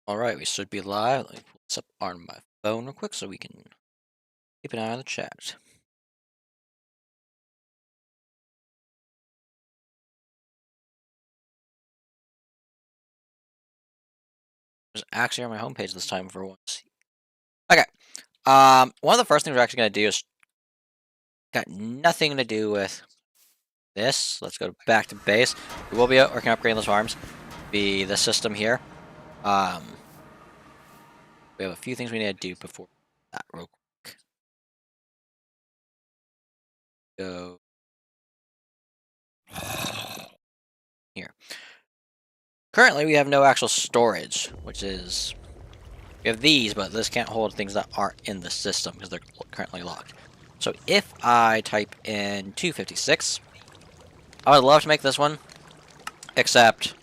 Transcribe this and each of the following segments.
Alright, we should be live. Let me pull this up on my phone real quick so we can keep an eye on the chat. It was actually on my homepage this time for once. Okay. One of the first things we're actually gonna do is got nothing to do with this. Let's go back to base. We will be working on upgrading those farms. Be the system here. Um, we have a few things we need to do before that real quick. Go here. Currently, we have no actual storage, which is we have these, but this can't hold things that aren't in the system because they're currently locked. So if I type in 256, I would love to make this one, except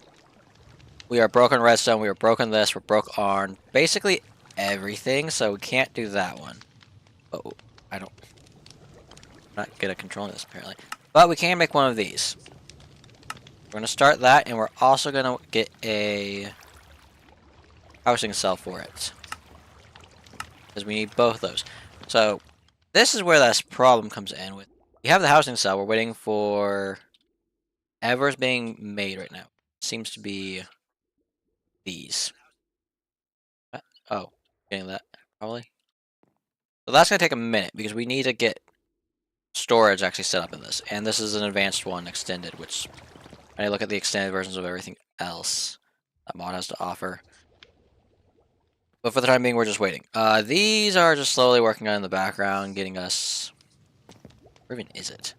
we are broken redstone, we are broken this, we're broke on basically everything, so we can't do that one. But I'm not good at controlling this apparently. But we can make one of these. We're going to start that, and we're also going to get a housing cell for it. Because we need both those. So this is where this problem comes in with. We have the housing cell, we're waiting for whatever's being made right now. Seems to be these. Oh, getting that, probably. So that's going to take a minute, because we need to get storage actually set up in this. And this is an advanced one, extended, which, when I look at the extended versions of everything else that mod has to offer. But for the time being, we're just waiting. These are just slowly working on in the background, getting us... Where even is it?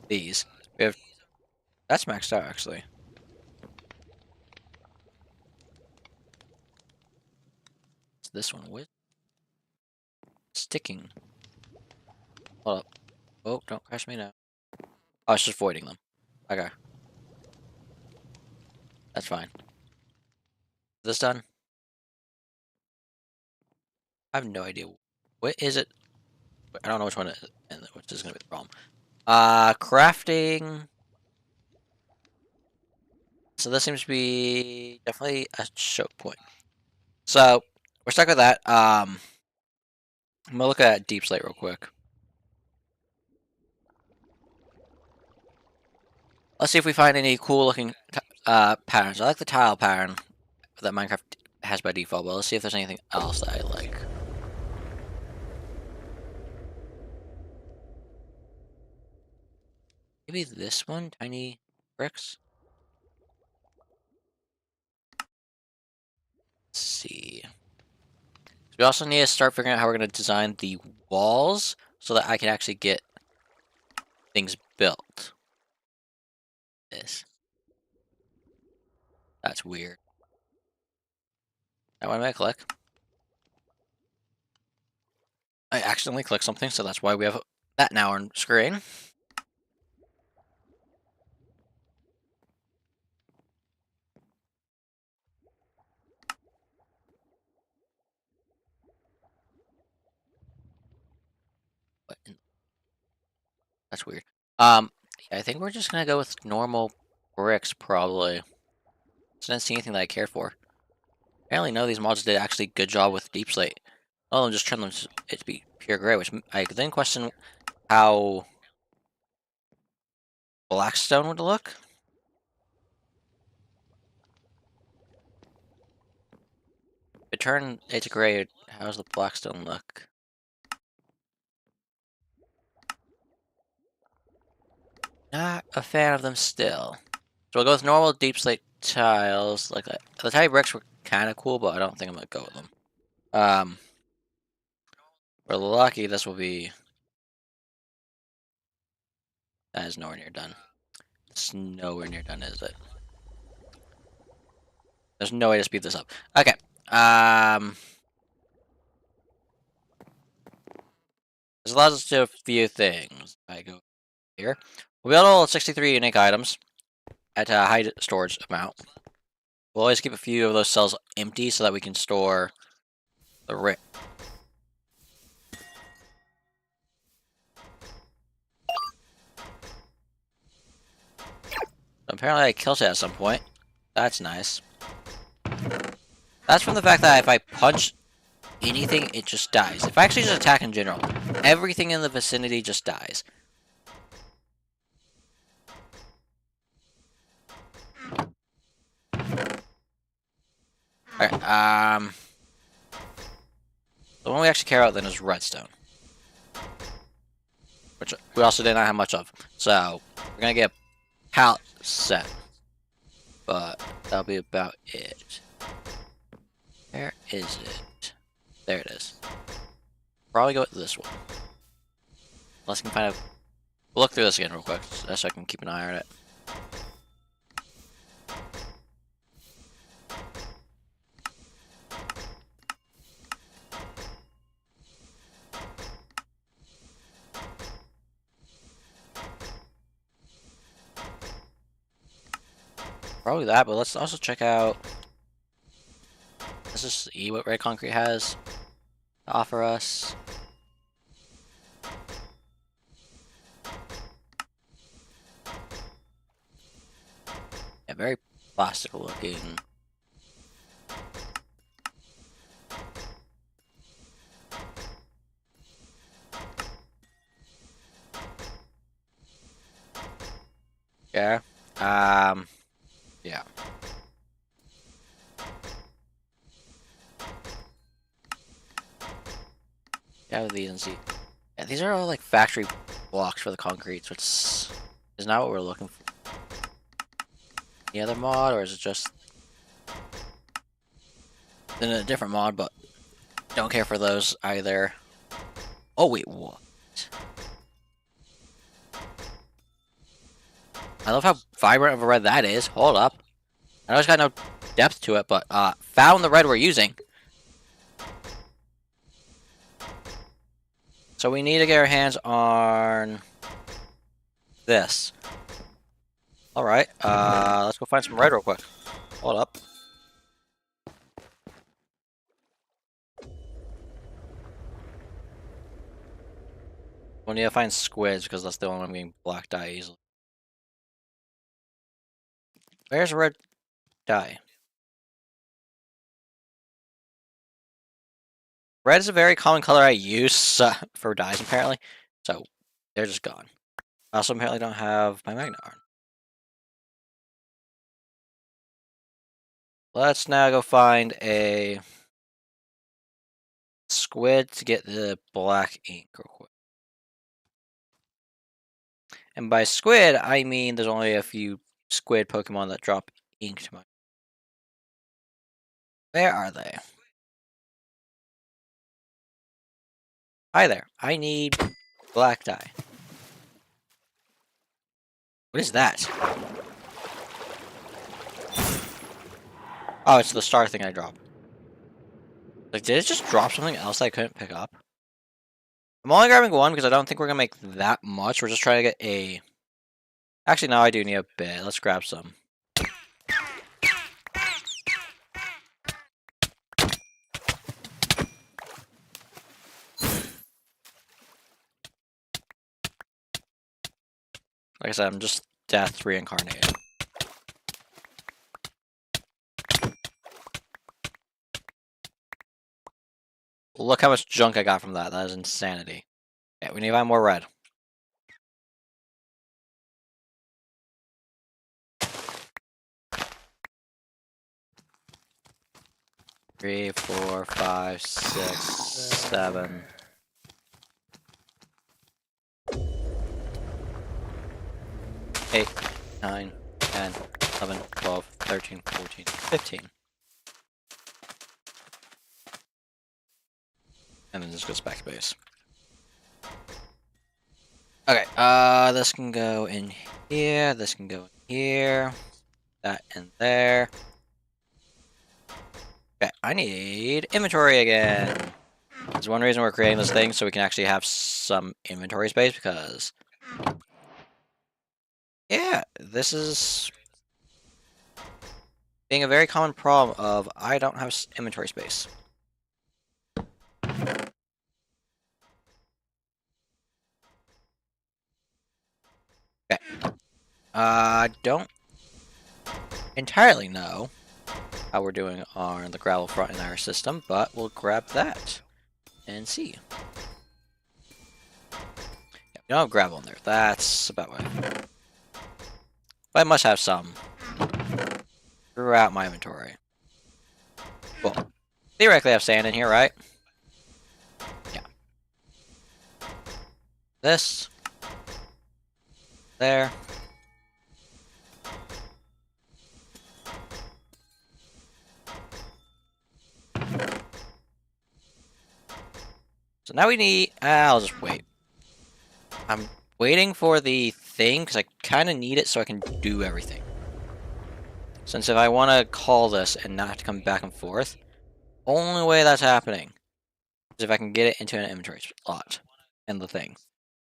These. We have... That's maxed out, actually. It's this one. What? Sticking. Hold up. Oh, don't crash me now. Oh, it's just voiding them. Okay. That's fine. This done? I have no idea. What is it? I don't know which one it is, and which is going to be the problem. Crafting. So this seems to be definitely a choke point. So we're stuck with that. I'm gonna look at deep slate real quick. Let's see if we find any cool looking patterns. I like the tile pattern that Minecraft has by default, but let's see if there's anything else that I like. Maybe this one, tiny bricks. Let's see. We also need to start figuring out how we're going to design the walls so that I can actually get things built. This. That's weird. Now, what did I click? I accidentally clicked something, so that's why we have that now on screen. That's weird. I think we're just gonna go with normal bricks, probably. So I didn't see anything that I cared for. Apparently, none of these mods did actually good job with deep slate. All of them just turned them to be pure gray, which I then question how blackstone would look. If it turned it to gray, how does the blackstone look? Not a fan of them still. So we'll go with normal deep slate tiles like that. The tiny bricks were kind of cool, but I don't think I'm gonna go with them. We're lucky this will be... That is nowhere near done. It's nowhere near done, is it? There's no way to speed this up. Okay. This allows us to do a few things. I go here. We'll be able to hold 63 unique items at a high storage amount. We'll always keep a few of those cells empty so that we can store the rip. Apparently I killed it at some point. That's nice. That's from the fact that if I punch anything, it just dies. If I actually just attack in general, everything in the vicinity just dies. Alright, the one we actually care about then is redstone. Which we also did not have much of. So, we're gonna get a pallet set. But that'll be about it. Where is it? There it is. Probably go with this one. Unless I can find a... We'll look through this again real quick, so I can keep an eye on it. Probably that, but let's also check out... Let's just see what red concrete has to offer us. Yeah, very plastic looking. Yeah. Yeah. Yeah, these and see. Yeah, these are all like factory blocks for the concrete, so it's is not what we're looking for. Any other mod, or is it just in a different mod? But don't care for those either. Oh wait, what? I love how vibrant of a red that is. Hold up. I know it's got no depth to it, but found the red we're using. So we need to get our hands on this. Alright, let's go find some red real quick. Hold up. We'll need to find squids, because that's the only one I'm getting black dye easily. Where's red dye? Red is a very common color I use for dyes, apparently. So, they're just gone. I also apparently don't have my magnet iron. Let's now go find a squid to get the black ink real quick. And by squid, I mean there's only a few squid Pokemon that drop ink to my... Where are they? Hi there. I need black dye. What is that? Oh, it's the star thing I dropped. Like, did it just drop something else I couldn't pick up? I'm only grabbing one because I don't think we're gonna make that much. We're just trying to get a... Actually, no, I do need a bit. Let's grab some. Like I said, I'm just death reincarnated. Look how much junk I got from that. That is insanity. Yeah, we need to find more red. Three, 4, 5, 6, 7. 8, 9, 10, 11, 12, 13, 14, 15. And then just goes back to base. Okay, this can go in here, this can go in here, that in there. Okay, I need inventory again. There's one reason we're creating this thing, so we can actually have some inventory space, because... Yeah, this is... being a very common problem of I don't have inventory space. Okay. I don't entirely know how we're doing on the gravel front in our system, but we'll grab that and see. Yeah, we don't have gravel in there. That's about right. But I must have some throughout my inventory. Cool. Theoretically, I have sand in here, right? Yeah. This. There. So now we need... I'll just wait. I'm waiting for the thing, because I kind of need it so I can do everything. Since if I want to call this and not have to come back and forth, only way that's happening is if I can get it into an inventory slot and the thing.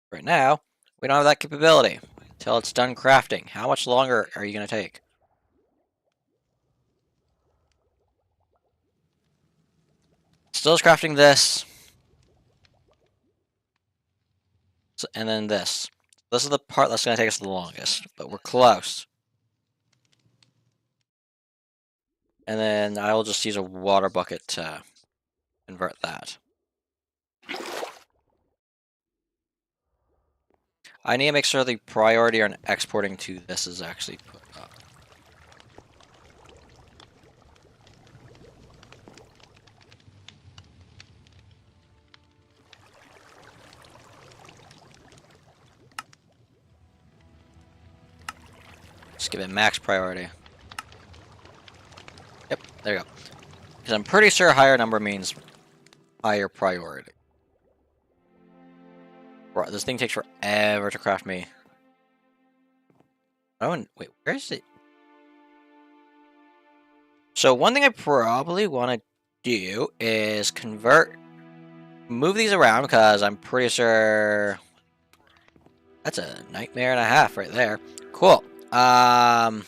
Right now, we don't have that capability until it's done crafting. How much longer are you going to take? Still crafting this. And then this. This is the part that's going to take us the longest, but we're close. And then I'll just use a water bucket to convert that. I need to make sure the priority on exporting to this is actually put up. Just give it max priority. Yep, there you go. Because I'm pretty sure higher number means higher priority. Bro, this thing takes forever to craft me. Oh, wait, where is it? So one thing I probably want to do is move these around, because I'm pretty sure that's a nightmare and a half right there. Cool. So I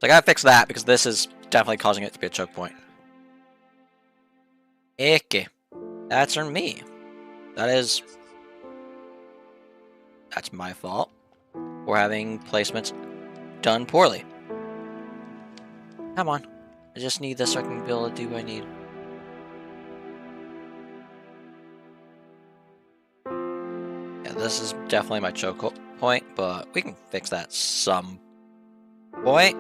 gotta fix that, because this is definitely causing it to be a choke point. Okay. That's on me. That's my fault for having placements done poorly. Come on. I just need this so I can be able to do what I need. Yeah, this is definitely my choke point, but we can fix that some point.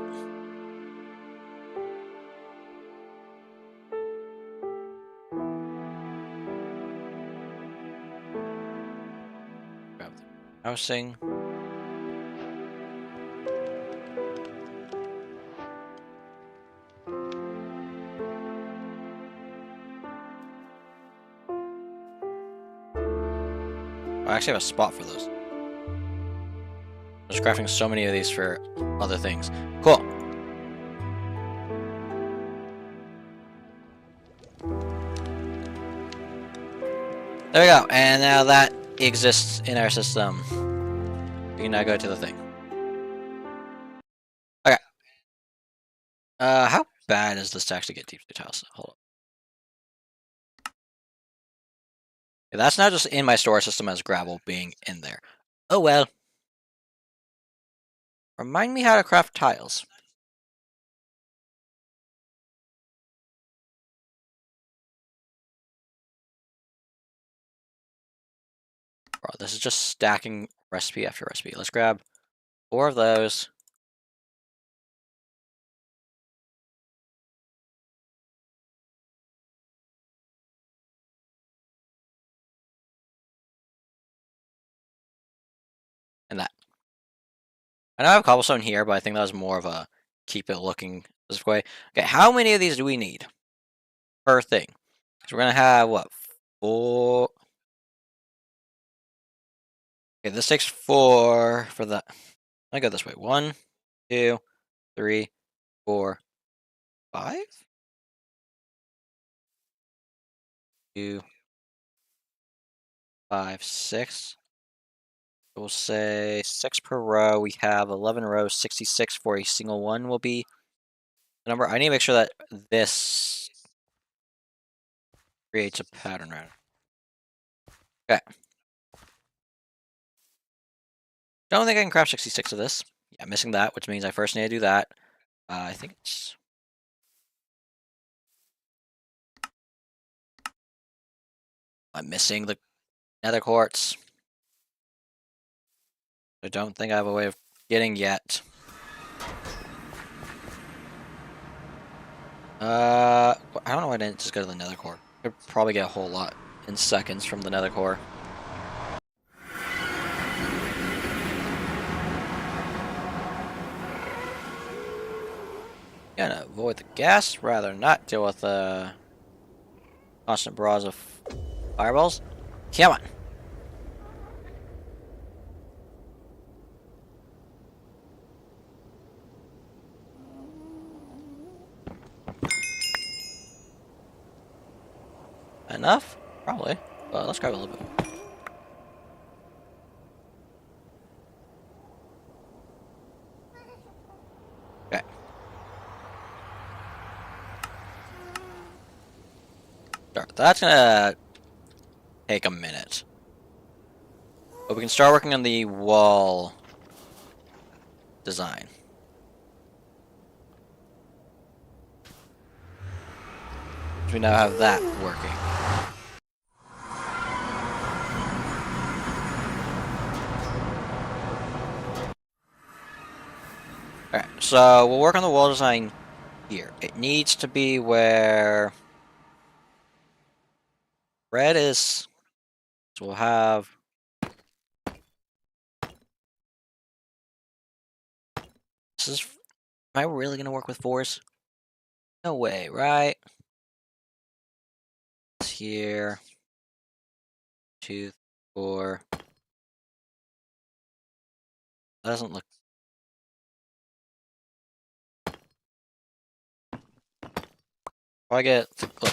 Grab the housing. I actually have a spot for those. I'm just crafting so many of these for other things. Cool. There we go. And now that exists in our system. We can now go to the thing. Okay. How bad is this to actually get deep sea tiles? Hold up. Yeah, that's now just in my storage system as gravel being in there. Oh well. Remind me how to craft tiles. Bro, this is just stacking recipe after recipe. Let's grab 4 of those. And that. I know I have cobblestone here, but I think that was more of a keep it looking this way. Okay, how many of these do we need per thing? So we're gonna have what, 4? Okay, this takes 4 for the. I go this way. 1, 2, 3, 4, 5. 2, 5, 6. We'll say 6 per row. We have 11 rows. 66 for a single one will be the number. I need to make sure that this creates a pattern around it. Okay. Don't think I can craft 66 of this. Yeah, missing that, which means I first need to do that. I think it's I'm missing the nether quartz. I don't think I have a way of getting yet. I don't know why I didn't just go to the nether core. Could probably get a whole lot in seconds from the nether core. Gonna avoid the gas, rather not deal with the constant barrage of fireballs. Come on. Enough? Probably. But let's grab a little bit more. Okay. Sure. That's gonna take a minute. But we can start working on the wall design. We now have that working. Alright, so we'll work on the wall design here. It needs to be where red is. So we'll have this is. Am I really gonna work with fours? No way, right? It's here. 2, 4. That doesn't look. I get. Look.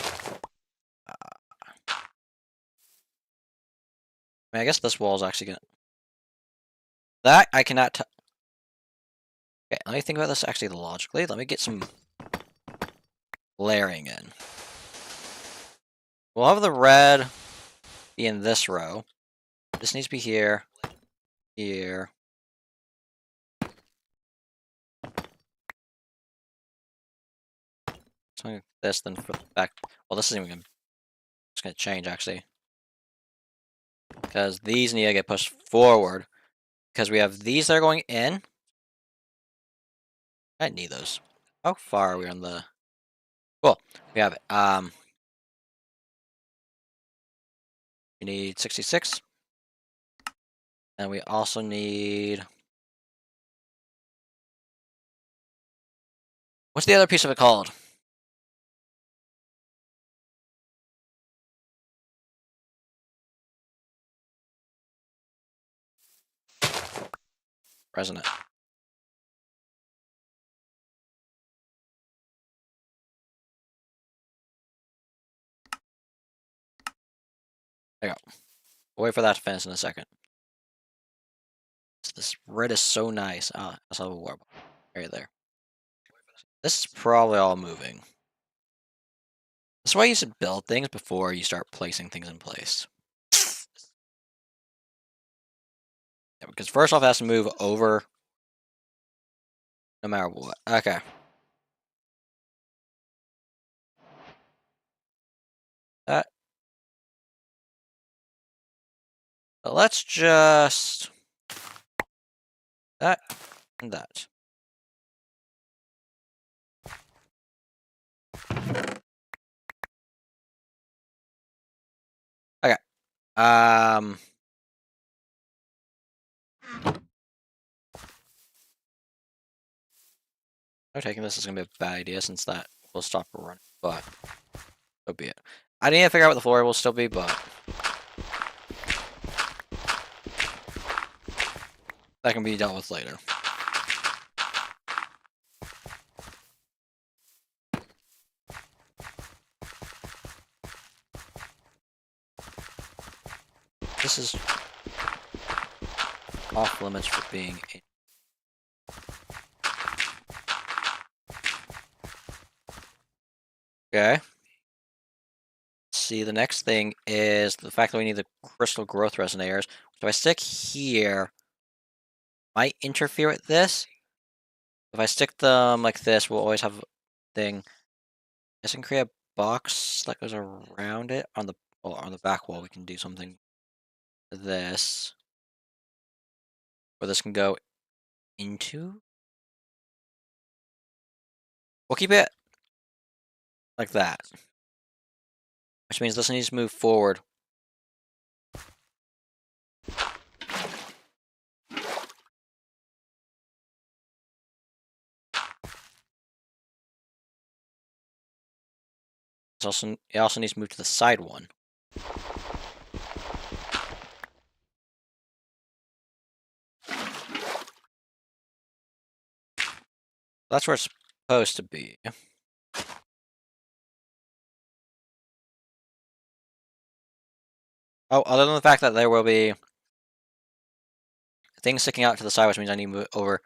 I mean, I guess this wall is actually gonna. That I cannot. Okay, let me think about this actually logically. Let me get some layering in. We'll have the red be in this row. This needs to be here. Here. Something like this, then flip back. Well, this isn't even gonna. It's gonna change actually. Because these need to get pushed forward. Because we have these that are going in. I need those. How far are we on the... Cool. We have it. We need 66. And we also need... What's the other piece of it called? Resonant. There you go. We'll wait for that to finish in a second. This red is so nice. Ah, I saw a warp. Right there. This is probably all moving. That's why you should build things before you start placing things in place. Yeah, because first off, it has to move over no matter what. Okay. That. But let's just... That and that. Okay. I'm taking this is gonna be a bad idea since that will stop running, but so be it. I need to figure out what the floor will still be, but that can be dealt with later. This is off limits for being a... Okay. See, the next thing is the fact that we need the crystal growth resonators. So if I stick here, might interfere with this. If I stick them like this, we'll always have a thing. I can create a box that goes around it on the Or on the back wall, we can do something to this. Where this can go into. We'll keep it like that. Which means this needs to move forward. It also needs to move to the side one. That's where it's supposed to be. Oh, other than the fact that there will be things sticking out to the side, which means I need to move over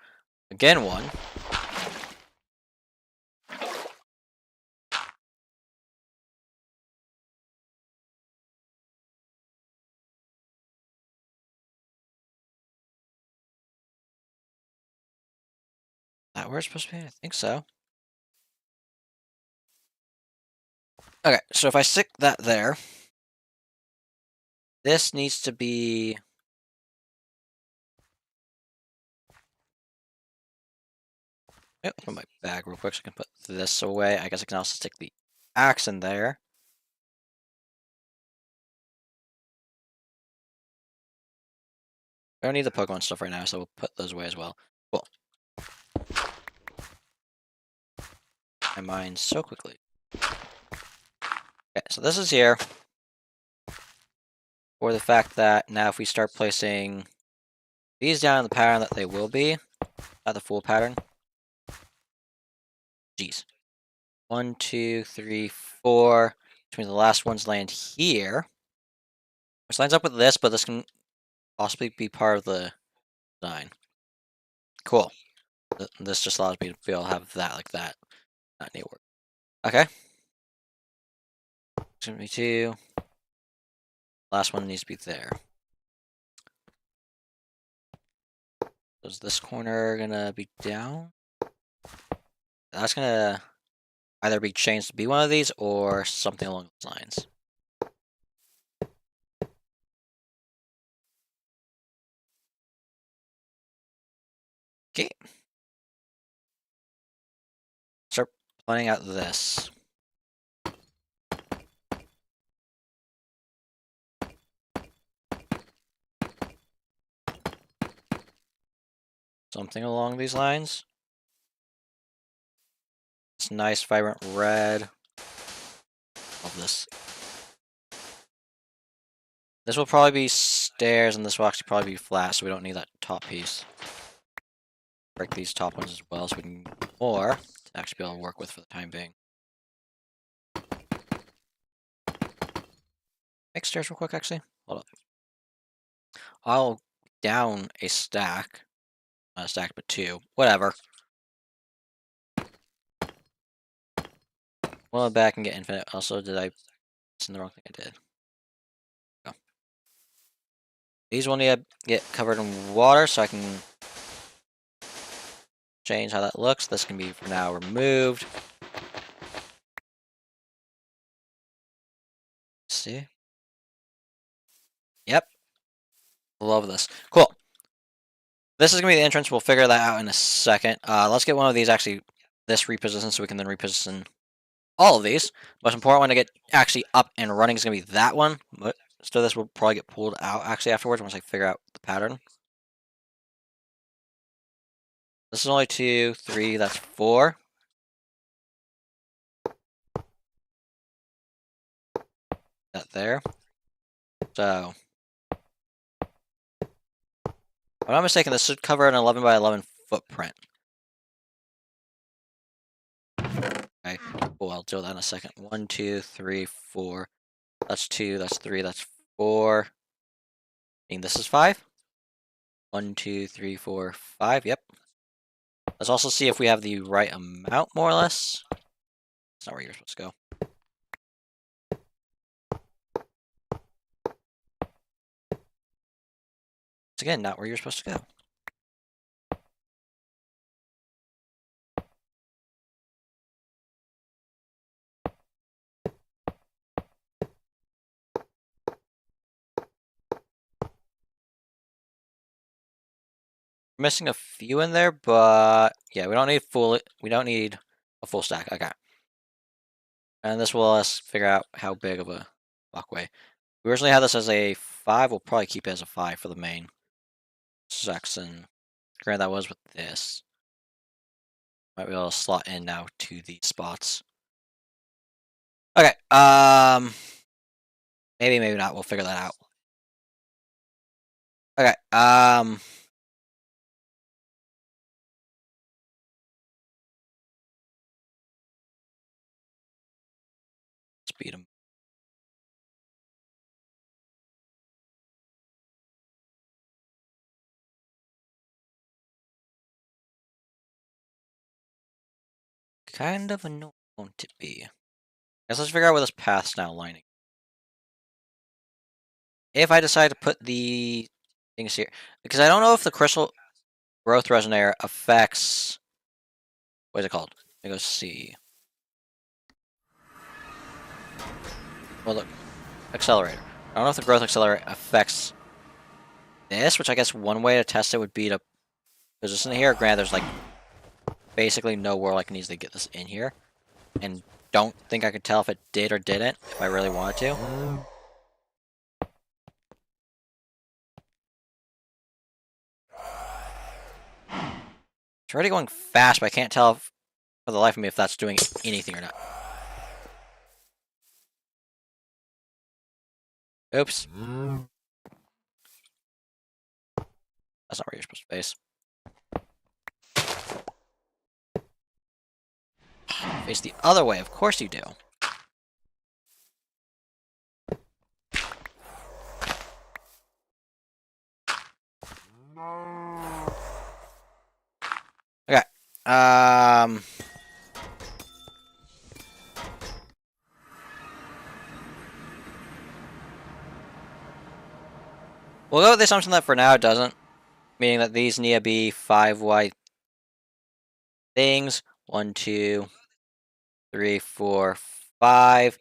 again one. That where it's supposed to be? I think so. Okay, so if I stick that there, this needs to be. Open my bag real quick so I can put this away. I guess I can also stick the axe in there. I don't need the Pokemon stuff right now, so we'll put those away as well. Cool. My mind so quickly. Okay, so this is here. For the fact that now if we start placing these down in the pattern that they will be, not the full pattern. Jeez. 1, 2, 3, 4. Which means the last ones land here. Which lines up with this, but this can possibly be part of the design. Cool. This just allows me to be able to have that like that. That need to work. Okay. It's gonna be 2. Last one needs to be there. So is this corner gonna be down? That's gonna either be changed to be one of these or something along those lines. Okay. Start planning out this. Something along these lines. This nice vibrant red. Love this. This will probably be stairs, and this will actually probably be flat, so we don't need that top piece. Break these top ones as well, so we can get more to actually be able to work with for the time being. Make stairs real quick, actually. Hold up. I'll down a stack. Not a stack, but 2. Whatever. Well, back and get infinite. Also, did I listen the wrong thing? I did. Go. These will need to get covered in water, so I can change how that looks. This can be for now removed. See? Yep. Love this. Cool. This is going to be the entrance. We'll figure that out in a second. Let's get one of these actually, this repositioned, so we can then reposition all of these. Most important one to get actually up and running is going to be that one. But still, this will probably get pulled out actually afterwards once I figure out the pattern. This is only 2, 3, that's 4. That there. So, if I'm not mistaken, this should cover an 11 by 11 footprint. Okay, cool, I'll do that in a second. 1, 2, 3, 4. That's 2, that's 3, that's 4. I think this is 5. 1, 2, 3, 4, 5, yep. Let's also see if we have the right amount, more or less. That's not where you're supposed to go. It's again not where you're supposed to go. Missing a few in there, but yeah, we don't need a full stack. Okay. And this will let us figure out how big of a walkway. We originally had this as a 5. We'll probably keep it as a 5 for the main section. Granted, that was with this. Might be able to slot in now to these spots. Okay. Maybe, maybe not. We'll figure that out. Okay. Speed them. Kind of annoying, won't it be? Guess let's figure out where this path's now lining. If I decide to put the things here, because I don't know if the crystal growth resonator affects. What is it called? Let me go see. Well, look, accelerator. I don't know if the growth accelerator affects this, which I guess one way to test it would be to position it here. Granted, there's like basically nowhere I can easily get this in here, and don't think I could tell if it did or didn't if I really wanted to. It's already going fast, but I can't tell for the life of me if that's doing anything or not. Oops. That's not where you're supposed to face. Face the other way, of course you do. Okay. We'll go with the assumption that for now it doesn't. Meaning that these need to be 5 white things. 1, 2, 3, 4, 5.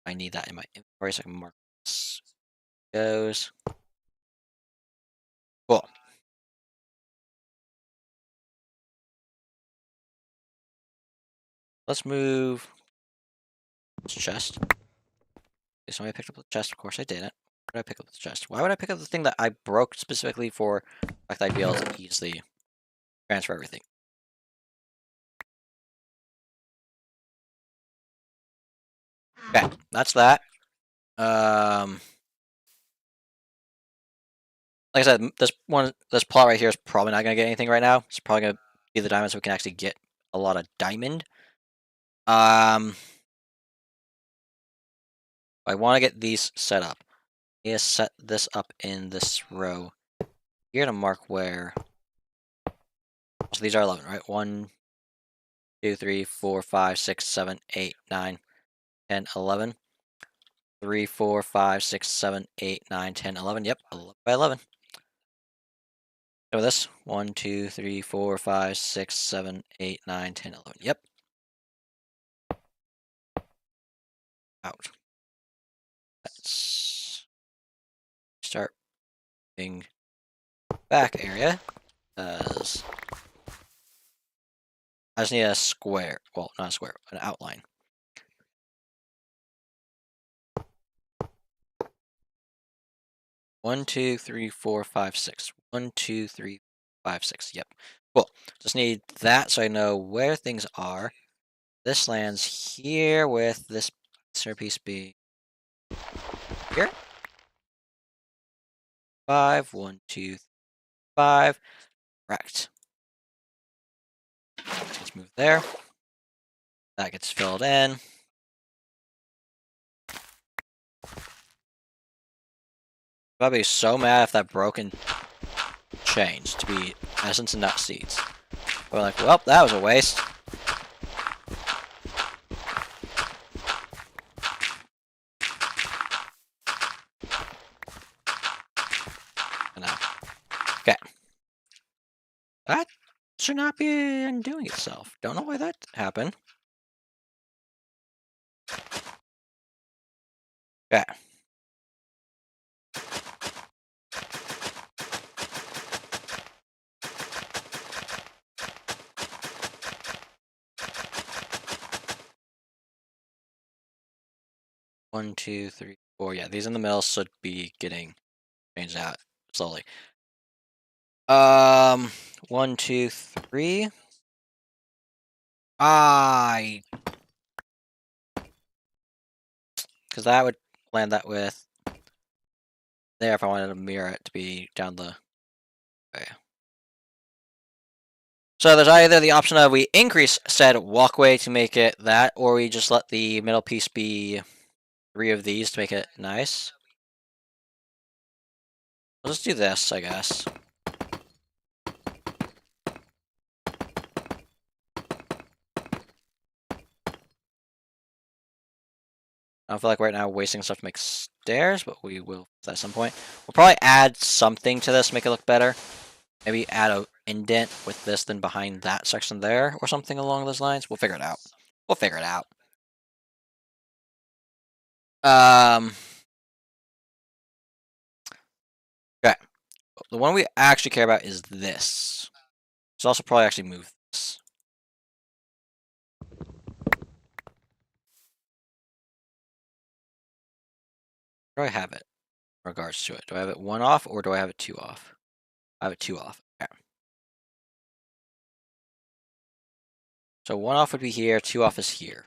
I need that in my inventory so I can mark this. Goes. Cool. Let's move this chest. Okay, so I picked up the chest. Of course I didn't. Why did I pick up the chest? Why would I pick up the thing that I broke specifically for the fact that I'd be able to easily transfer everything? Okay, that's that. Like I said, this plot right here is probably not gonna get anything right now. It's probably gonna be the diamond so we can actually get a lot of diamond. I want to get these set up. I need to set this up in this row here to mark where. So these are 11, right? 1, 2, 3, 4, 5, 6, 7, 8, 9, 10, 11. 3, 4, 5, 6, 7, 8, 9, 10, 11. Yep, 11 by 11. With this 1, 2, 3, 4, 5, 6, 7, 8, 9, 10, 11. Yep. Out. Let's start being back area. As I just need a square. Well, not a square, an outline. One, 2, 3, 4, 5, 6. 1, 2, 3, 5, 6. Yep. Cool. Just need that so I know where things are. This lands here with this centerpiece being here. 5, 1, 2, 5. Correct. Let's move there. That gets filled in. I'd be so mad if that broken changed to be essence and nut seeds. We're like, well, that was a waste. No. Okay. That should not be undoing itself. Don't know why that happened. Okay. 1, 2, 3, 4. Yeah, these in the middle should be getting changed out slowly. 1, 2, 3. Because that would land that with there if I wanted to mirror it to be down the way. So there's either the option of we increase said walkway to make it that, or we just let the middle piece be 3 of these to make it nice. We'll just do this, I guess. I don't feel like right now wasting stuff to make stairs, but we will at some point. We'll probably add something to this, make it look better. Maybe add a indent with this then behind that section there, or something along those lines. We'll figure it out. We'll figure it out. Okay. The one we actually care about is this. So also probably actually move this. Where do I have it in regards to it? Do I have it 1 off or do I have it 2 off? I have it 2 off. Okay. So 1 off would be here, 2 off is here.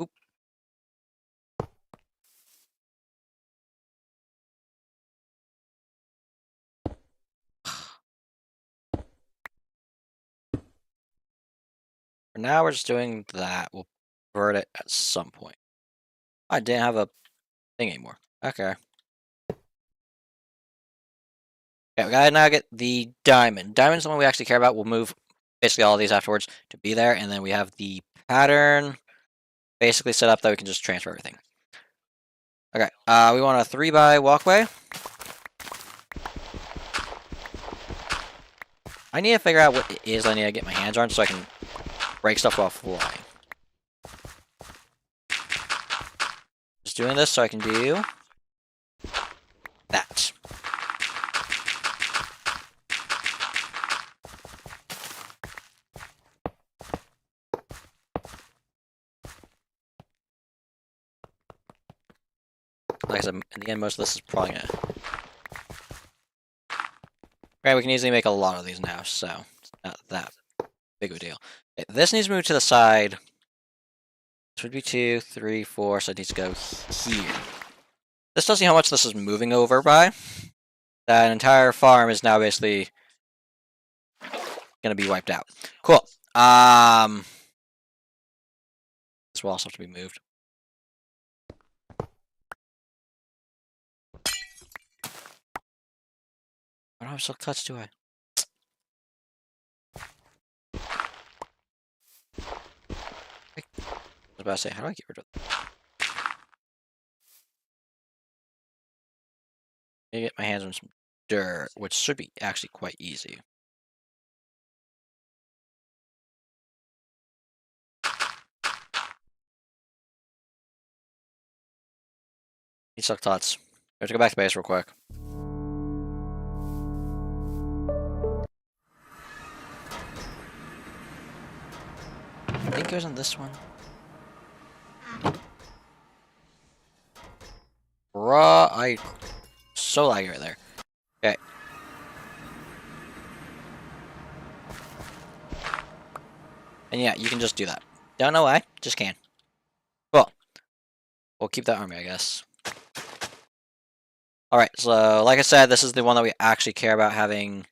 Oop. For now, we're just doing that. We'll convert it at some point. I didn't have a thing anymore. Okay. Okay, we gotta now get the diamond. Diamond's the one we actually care about. We'll move basically all of these afterwards to be there, and then we have the pattern basically set up that we can just transfer everything. Okay, we want a 3x walkway. I need to figure out what it is I need to get my hands on so I can break stuff while flying. Just doing this so I can do that. Like I said, in the end, most of this is probably gonna... Okay, we can easily make a lot of these now, so it's not that big of a deal. Okay, this needs to move to the side. This would be 2, 3, 4, so it needs to go here. This tells you how much this is moving over by. That entire farm is now basically gonna be wiped out. Cool. This will also have to be moved. I don't have silk touch, do I? I was about to say, how do I get rid of that? I get my hands on some dirt, which should be actually quite easy. Need silk tots. We have to go back to base real quick. I think it goes on this one. Bruh, I so laggy right there. Okay. And yeah, you can just do that. Don't know why, just can. Cool. We'll keep that army, I guess. Alright, so like I said, this is the one that we actually care about having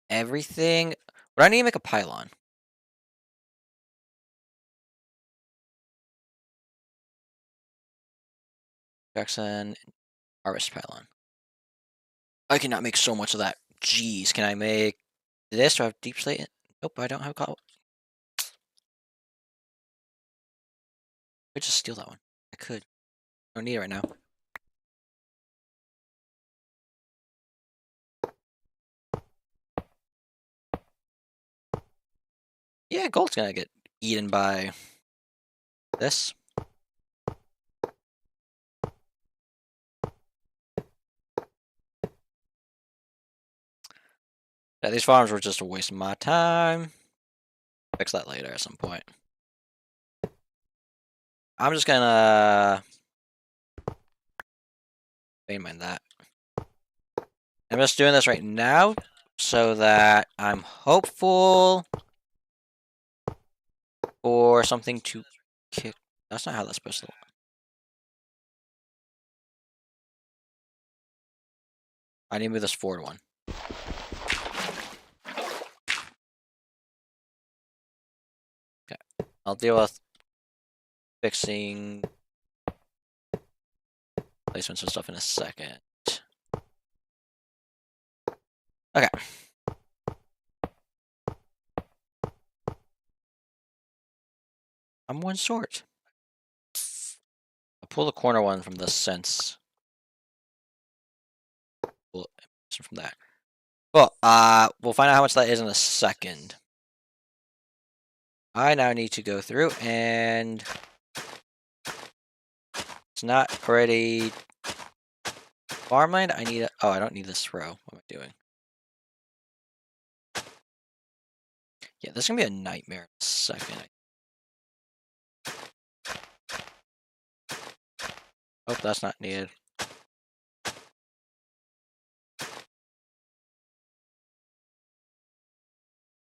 everything. But I need to make a pylon. Jackson, harvest pylon. I cannot make so much of that. Jeez, can I make this? Do I have deep slate? Nope, I don't have cobble. I could just steal that one. I could. I don't need it right now. Yeah, gold's gonna get eaten by this. Yeah, these farms were just a waste of my time. Fix that later at some point. I'm just gonna mind that. I'm just doing this right now so that I'm hopeful for something to kick. That's not how that's supposed to look. I need to move this forward one. Okay. I'll deal with fixing placements and stuff in a second. Okay. I'm one short. I'll pull the corner one from this sense. Pull it from that. Well, we'll find out how much that is in a second. I now need to go through and it's not already farmland. I need oh, I don't need this row. What am I doing? Yeah, this is gonna be a nightmare in a second. Oh, that's not needed.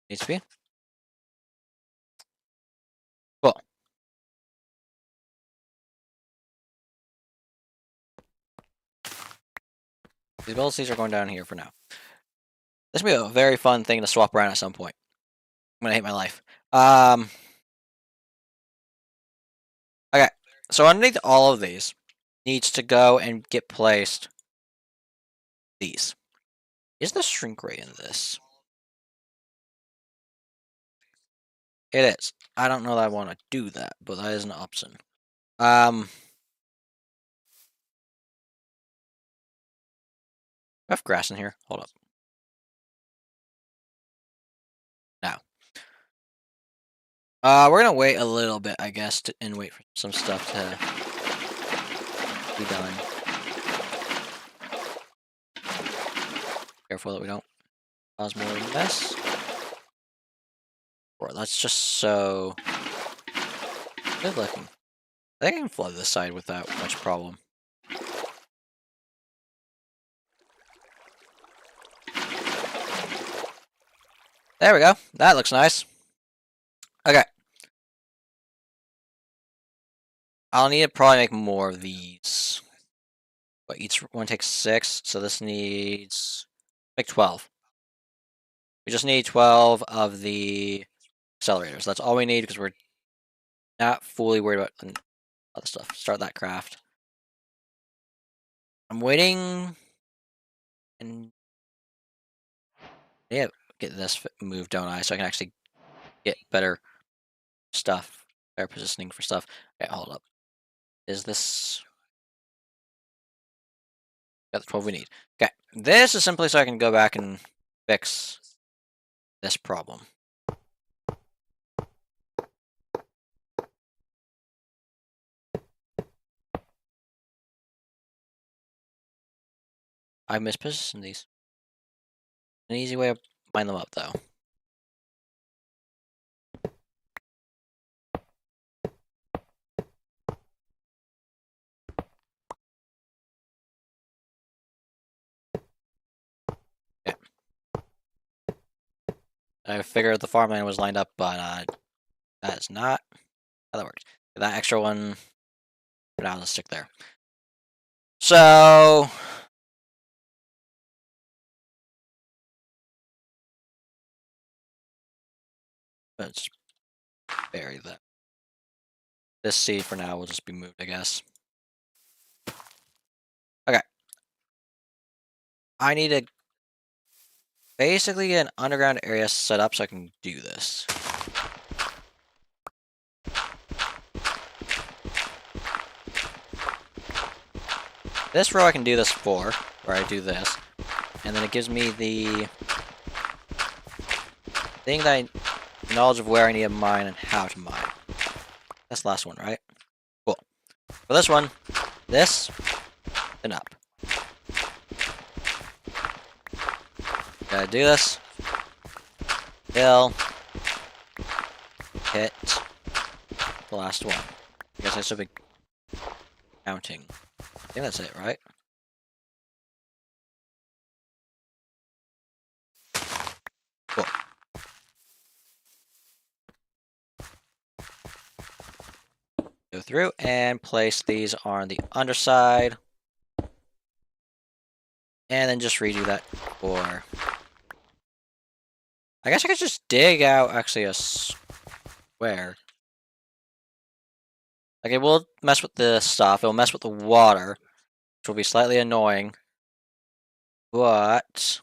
Needs to be. Cool. These abilities are going down here for now. This will be a very fun thing to swap around at some point. I'm gonna hate my life. Okay, so underneath all of these needs to go and get placed these. Is the shrink rate in this? It is. I don't know that I want to do that, but that is an option. I have grass in here. Hold up. Now. We're gonna wait a little bit, I guess, and wait for some stuff to be done. Careful that we don't cause more mess. Or that's just so good looking. I think I can flood this side without much problem. There we go. That looks nice. Okay. I'll need to probably make more of these. But each one takes 6, so this needs like 12. We just need 12 of the accelerators. That's all we need because we're not fully worried about other stuff. Start that craft. I'm waiting and yeah, get this moved, don't I? So I can actually get better stuff, better positioning for stuff. Okay, hold up. Is this? Got the 12 we need. Okay, this is simply so I can go back and fix this problem. I mispositioned these. An easy way to line them up, though. Okay. I figured the farmland was lined up, but that is not how that works. That extra one, for now, let's stick there. So, let's bury that. This seed for now will just be moved, I guess. Okay. I need to basically get an underground area set up so I can do this. This row I can do this for, where I do this, and then it gives me the thing that knowledge of where I need to mine and how to mine. That's the last one, right? Cool. For this one, this, and up. Gotta do this. Kill. Hit. The last one. I guess I should be counting. I think that's it, right? Cool. Go through and place these on the underside. And then just redo that for... I guess I could just dig out actually a square. Like, it will mess with the stuff. It'll mess with the water, which will be slightly annoying. But...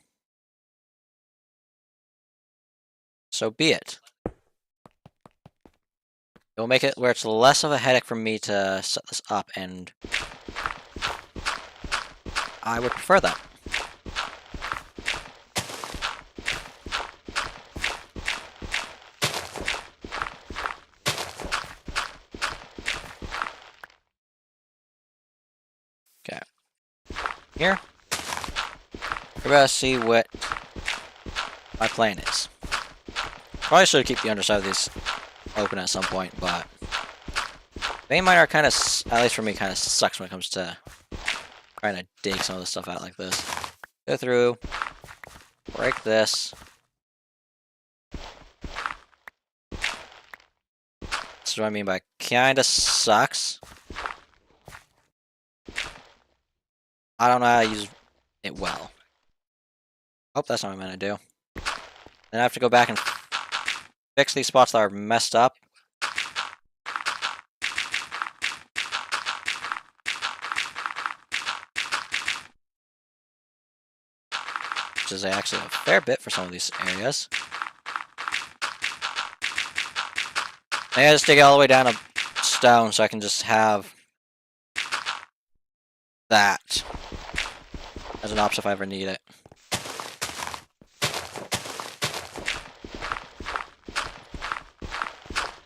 so be it. It will make it where it's less of a headache for me to set this up, and I would prefer that. Okay. Here. We're gonna see what my plan is. Probably should keep the underside of these open at some point, but vein miner kind of, at least for me, kind of sucks when it comes to trying to dig some of the stuff out like this. Go through, break this. That's what I mean by kind of sucks. I don't know how to use it well. Hope that's not what I'm gonna do. Then I have to go back and fix these spots that are messed up. Which is actually a fair bit for some of these areas. I just dig it all the way down to stone so I can just have that as an option if I ever need it.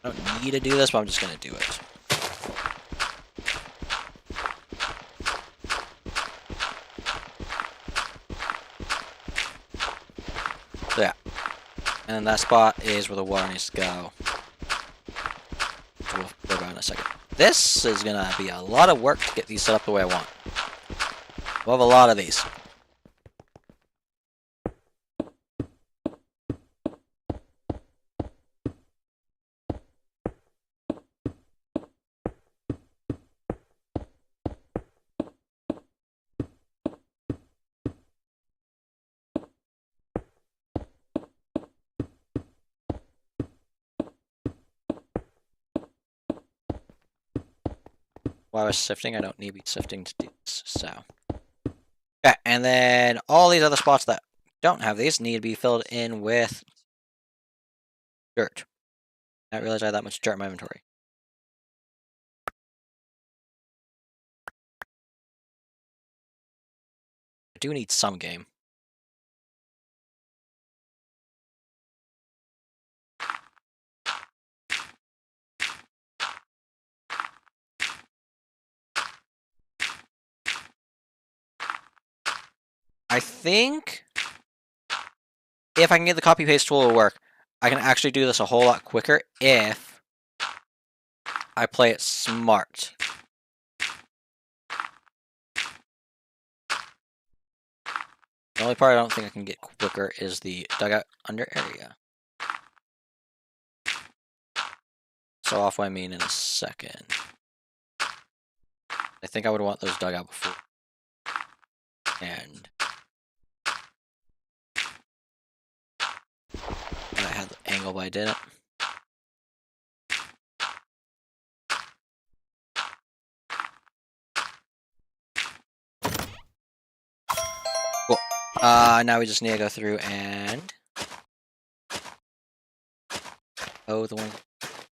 I don't need to do this, but I'm just going to do it. So yeah. And then that spot is where the water needs to go. So we'll go about in a second. This is going to be a lot of work to get these set up the way I want. We'll have a lot of these. While I was sifting, I don't need to be sifting to do this, so. Okay, and then all these other spots that don't have these need to be filled in with dirt. I didn't realize I had that much dirt in my inventory. I do need some game. I think if I can get the copy paste tool to work, I can actually do this a whole lot quicker if I play it smart. The only part I don't think I can get quicker is the dugout under area. So off what I mean in a second. I think I would want those dug out before. And I had the angle, but I didn't. Cool. Now we just need to go through and... oh, the one...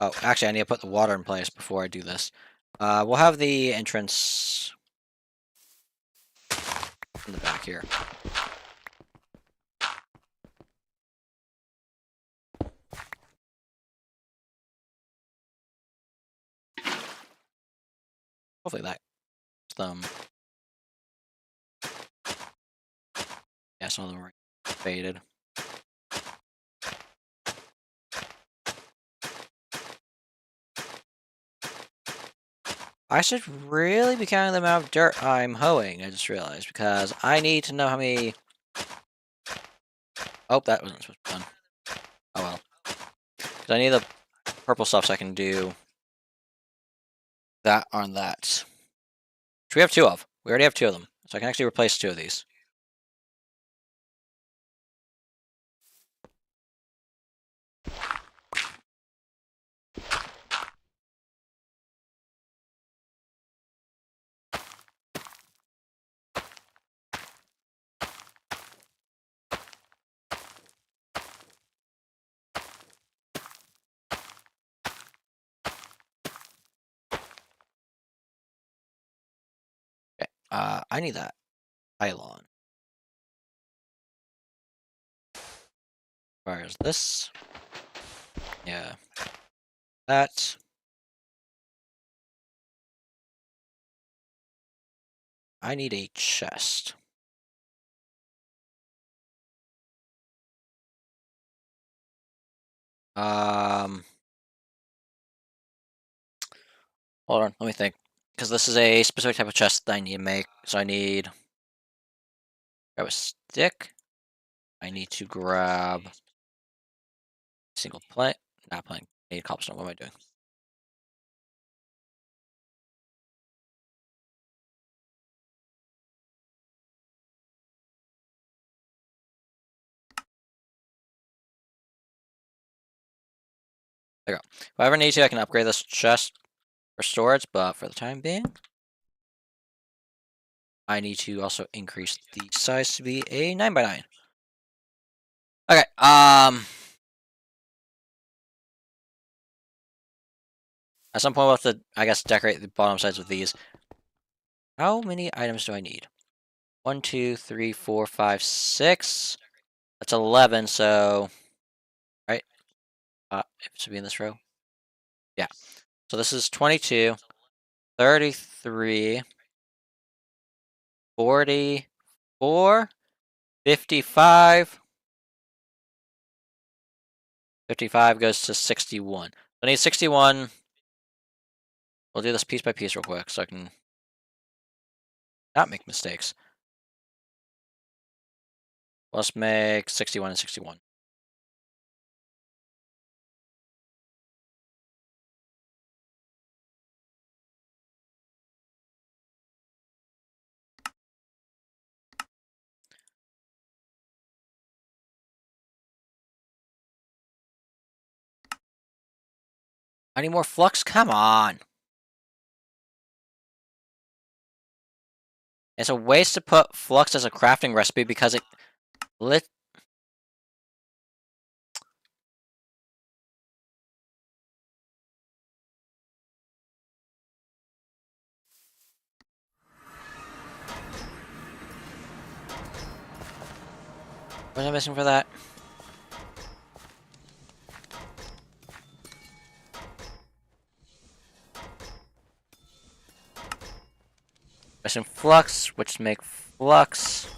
oh, actually, I need to put the water in place before I do this. We'll have the entrance in the back here. Hopefully that yeah, some of them are faded. I should really be counting the amount of dirt I'm hoeing, I just realized, because I need to know how many... Oh, that wasn't supposed to be done. Oh well. Because I need the purple stuff so I can do that on that. Which we have two of. We already have two of them. So I can actually replace two of these. Okay. I need that pylon. Where's this? Yeah. That. I need a chest. Um, Hold on, let me think. Because this is a specific type of chest that I need to make. So I need grab a stick. I need to grab single plank. Not plank. I need cobblestone. What am I doing? There we go. If I ever need to, I can upgrade this chest for storage, but for the time being, I need to also increase the size to be a 9x9. Okay, at some point we'll have to, I guess, decorate the bottom sides with these. How many items do I need? 1, 2, 3, 4, 5, 6. That's 11, so... Right? It should be in this row. Yeah. So this is 22, 33, 44, 55. 55 goes to 61. I need 61. We'll do this piece by piece real quick so I can not make mistakes. Let's make 61 and 61. I need more flux? Come on. It's a waste to put flux as a crafting recipe because it lit. What was I missing for that? Missing flux, which make flux.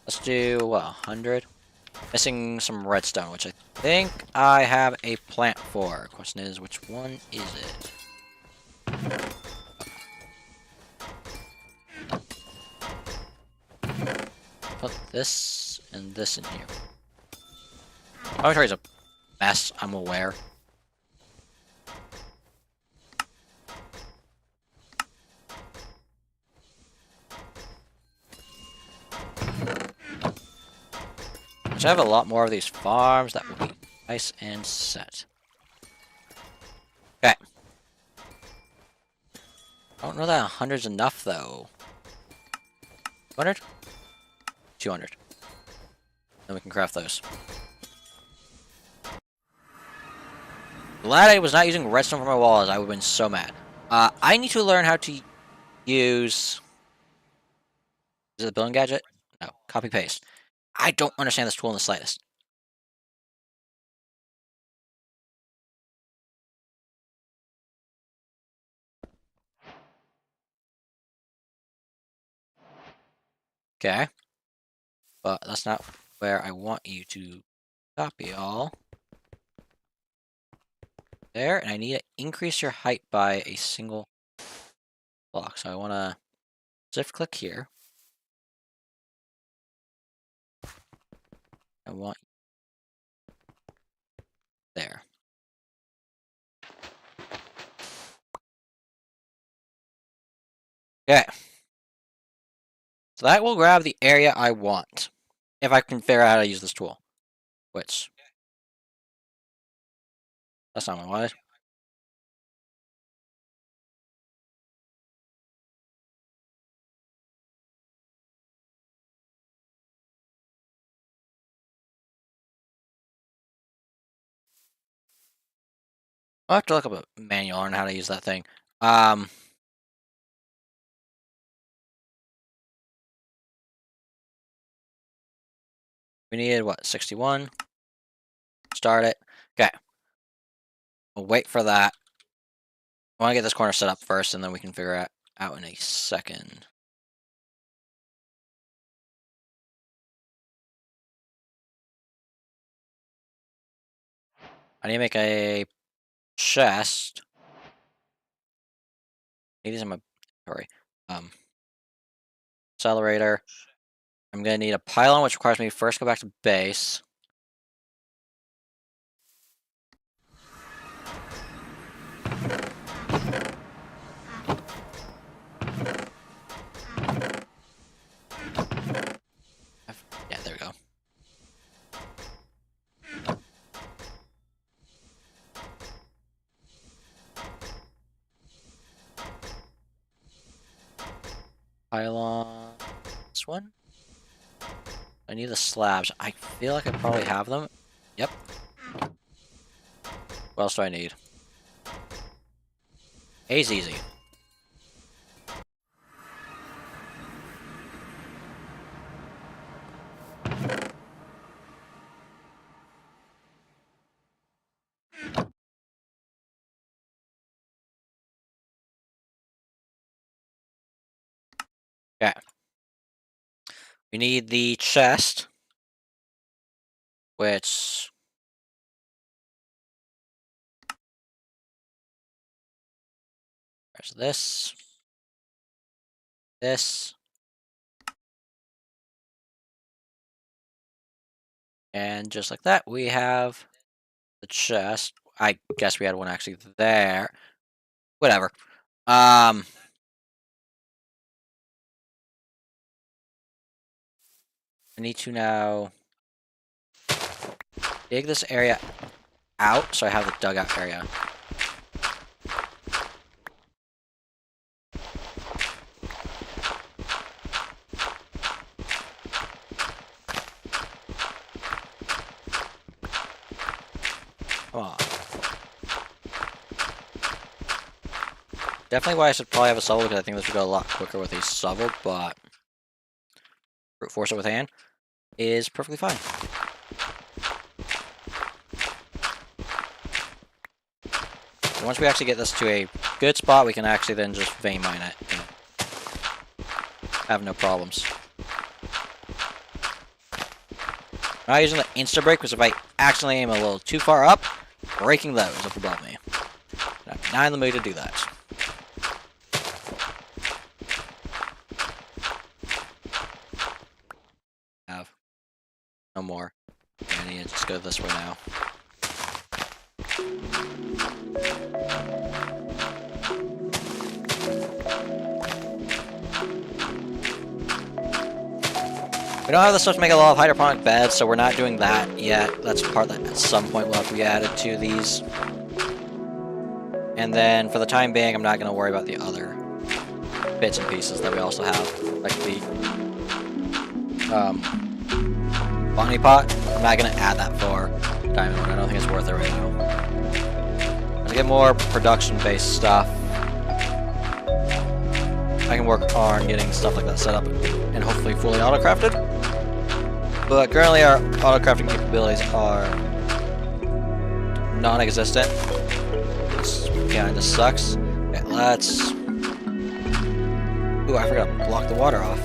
Let's do, what, 100? Missing some redstone, which I think I have a plant for. Question is, which one is it? Put this and this in here. My inventory's a mess, I'm aware. Which I have a lot more of these farms that will be nice and set. Okay. I don't know that 100's enough, though. 200? 200. Then we can craft those. Glad I was not using redstone for my walls. I would have been so mad. I need to learn how to use... Is it the building gadget? No. Copy paste. I don't understand this tool in the slightest. Okay. But that's not where I want you to copy all. There, and I need to increase your height by a single block. So I want to shift click here. I want there. Okay. So that will grab the area I want. If I can figure out how to use this tool. Which, that's not what I wanted. I'll have to look up a manual on how to use that thing. We needed, what, 61? Start it. Okay. We'll wait for that. I want to get this corner set up first, and then we can figure it out in a second. I need to make a chest. I need these in my inventory. Accelerator. I'm going to need a pylon, which requires me to first go back to base. Yeah, there we go. Pylon. This one? I need the slabs. I feel like I probably have them. Yep. What else do I need? A's easy. Okay. We need the chest, which there's this, and just like that, we have the chest. I guess we had one actually there. Whatever. I need to now dig this area out, so I have the dugout area. Come on. Definitely why I should probably have a shovel, because I think this would go a lot quicker with a shovel, but brute force it with hand is perfectly fine. Once we actually get this to a good spot, we can actually then just vein mine it and have no problems. I'm not using the insta break because if I accidentally aim a little too far up, breaking those up above me. I'm not in the mood to do that. Have no more. I need to just go this way now. We don't have the stuff to make a lot of hydroponic beds, so we're not doing that yet. That's a part that at some point will have to be added to these. And then for the time being, I'm not going to worry about the other bits and pieces that we also have. Like the bunny pot. I'm not going to add that for diamond one. I don't think it's worth it right now. As I get more production-based stuff, I can work on getting stuff like that set up and hopefully fully auto-crafted. But currently our auto-crafting capabilities are non-existent. This kinda sucks. Okay, let's... Ooh, I forgot to block the water off.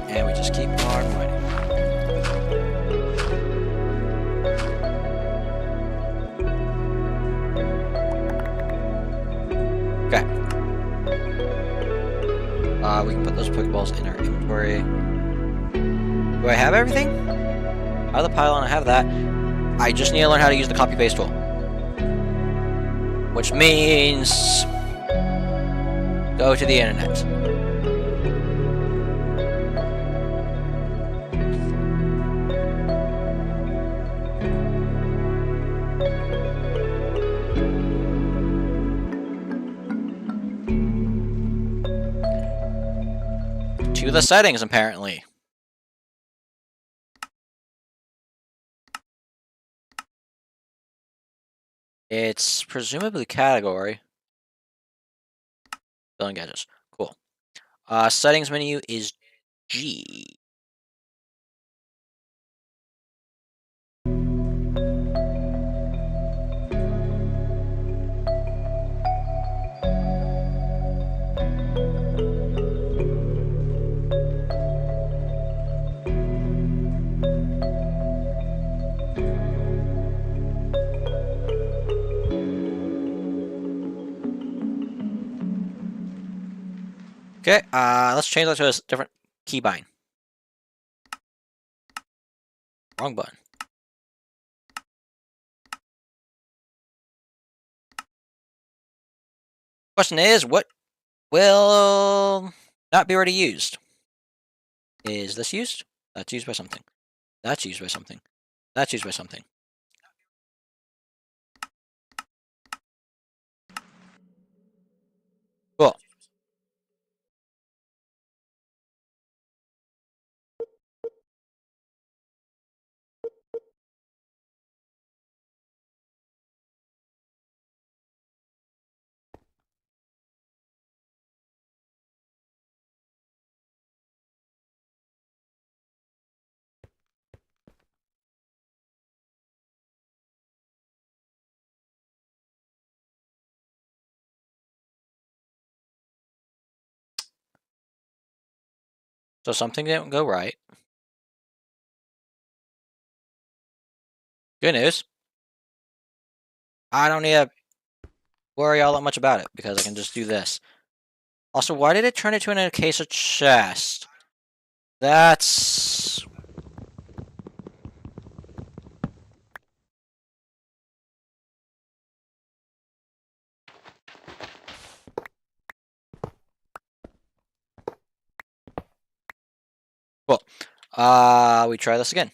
And we just keep on mining. Okay. We can put those Pokeballs in our inventory. Do I have everything? Out of the pylon, I have that. I just need to learn how to use the copy-paste tool. Which means... go to the internet. To the settings, apparently. It's presumably category. Billing gadgets. Cool. Settings menu is G. Okay, let's change that to a different keybind. Wrong button. Question is, what will not be already used? Is this used? That's used by something. That's used by something. That's used by something. Cool. So something didn't go right. Good news. I don't need to worry all that much about it because I can just do this. Also, why did it turn into an acacia chest? That's... cool. We try this again.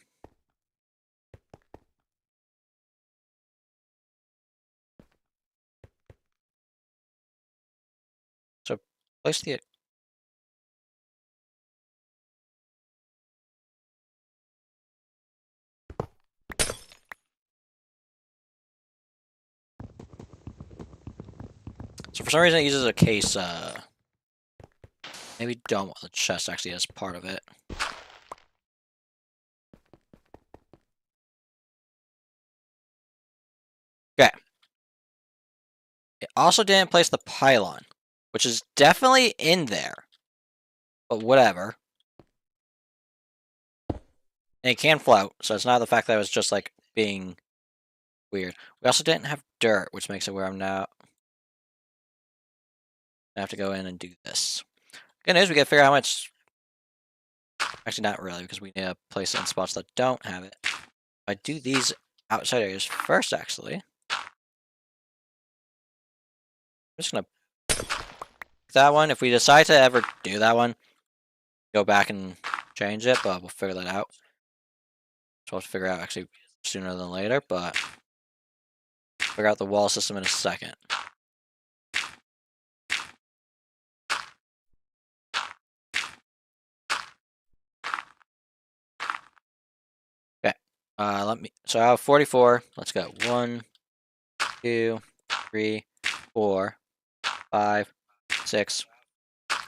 So, place the... So for some reason it uses a case, maybe don't want the chest actually as part of it. Okay. It also didn't place the pylon, which is definitely in there. But whatever. And it can float, so it's not the fact that it was just, like, being weird. We also didn't have dirt, which makes it where I'm now... I have to go in and do this. Good news, we gotta figure out how much... Actually, not really, because we need to place it in spots that don't have it. I do these outside areas first, actually. I'm just gonna... that one. If we decide to ever do that one, go back and change it, but we'll figure that out. So we'll have to figure out actually sooner than later, but figure out the wall system in a second. Okay. So I have 44. Let's go. 1, 2, 3, 4, 5, 6,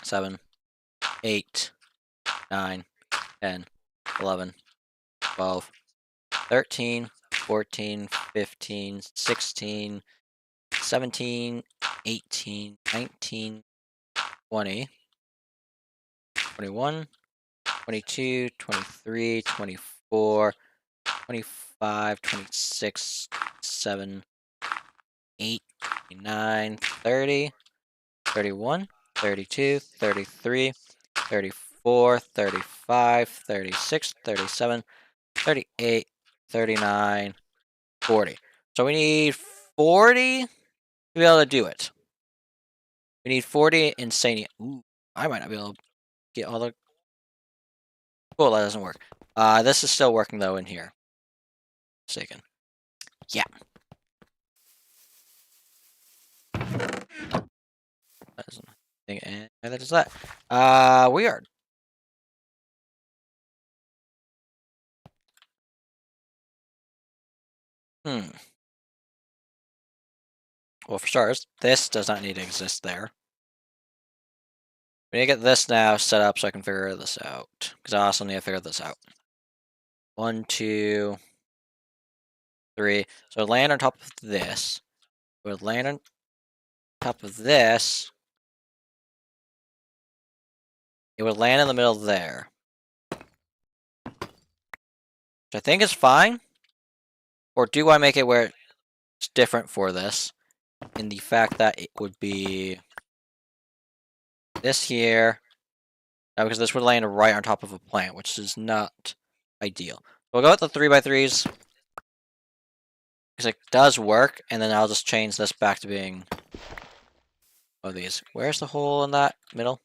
7, 8, 9, 10, 11, 12, 13, 14, 15, 16, 17, 18, 19, 20, 21, 22, 23, 24, 25, 26, 7, 8, 29, 30, 31, 32, 33, 34, 35, 36, 37, 38, 39, 40. So we need 40 to be able to do it. We need 40 insania. Ooh, I might not be able to get all the... Cool, that doesn't work. This is still working though in here. Mistaken. Yeah. That isn't thing, and that is that. We are... Well, for starters, this does not need to exist there. We need to get this now set up so I can figure this out. Because I also need to figure this out. 1, 2, 3. So land on top of this. It would land on top of this. It would land in the middle there. Which I think is fine. Or do I make it where it's different for this? In the fact that it would be this here. No, because this would land right on top of a plant, which is not ideal. We'll go with the 3x3s. Because it does work, and then I'll just change this back to being one of these. Where's the hole in that middle?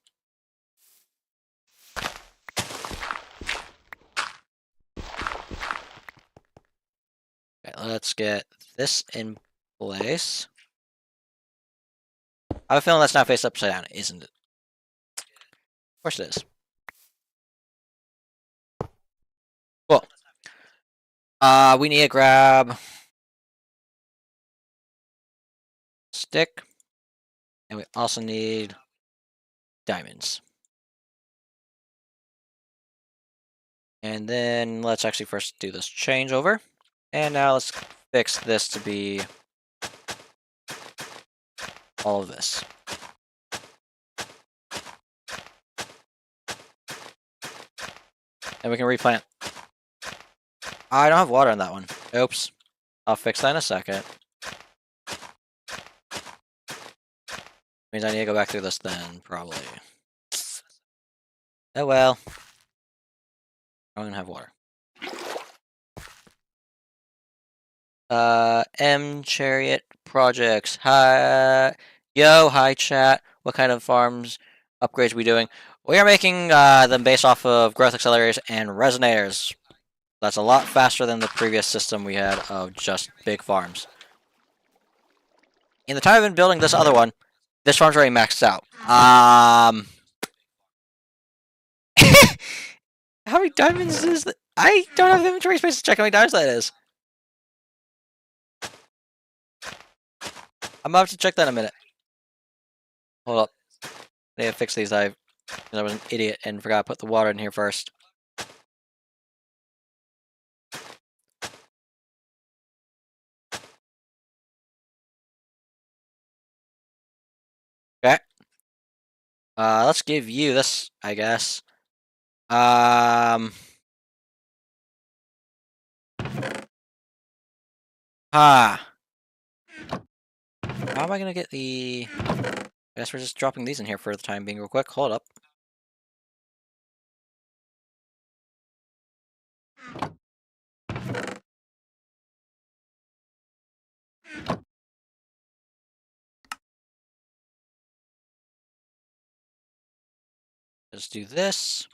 Okay, let's get this in place. I have a feeling that's not faced upside down, isn't it? Of course it is. Cool. We need to grab stick, and we also need diamonds. And then let's actually first do this changeover. And now let's fix this to be all of this. And we can replant. I don't have water on that one. Oops. I'll fix that in a second. Means I need to go back through this then, probably. Oh well. I don't even have water. M Chariot Projects. Hi. Yo, hi chat. What kind of farms upgrades are we doing? We are making them based off of growth accelerators and resonators. That's a lot faster than the previous system we had of just big farms. In the time I've been building this other one, this farm's already maxed out. How many diamonds is that? I don't have the inventory space to check how many diamonds that is. I'm about to check that in a minute. Hold up. I need to fix these. I was an idiot and forgot to put the water in here first. Okay. Let's give you this, I guess. How am I gonna get the... I guess we're just dropping these in here for the time being real quick. Hold up. Let's do this.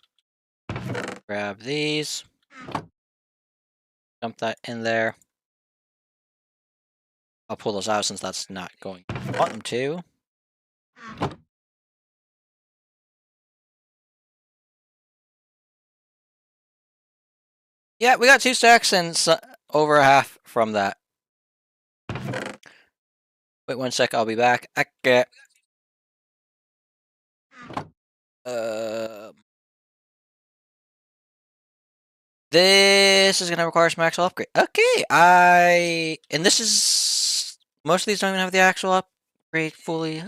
Grab these. Dump that in there. I'll pull those out since that's not going to want them to. Yeah, we got 2 stacks and over a half from that. Wait 1 sec, I'll be back. Okay. This is gonna require some actual upgrade. Okay, and this is... Most of these don't even have the actual upgrade fully.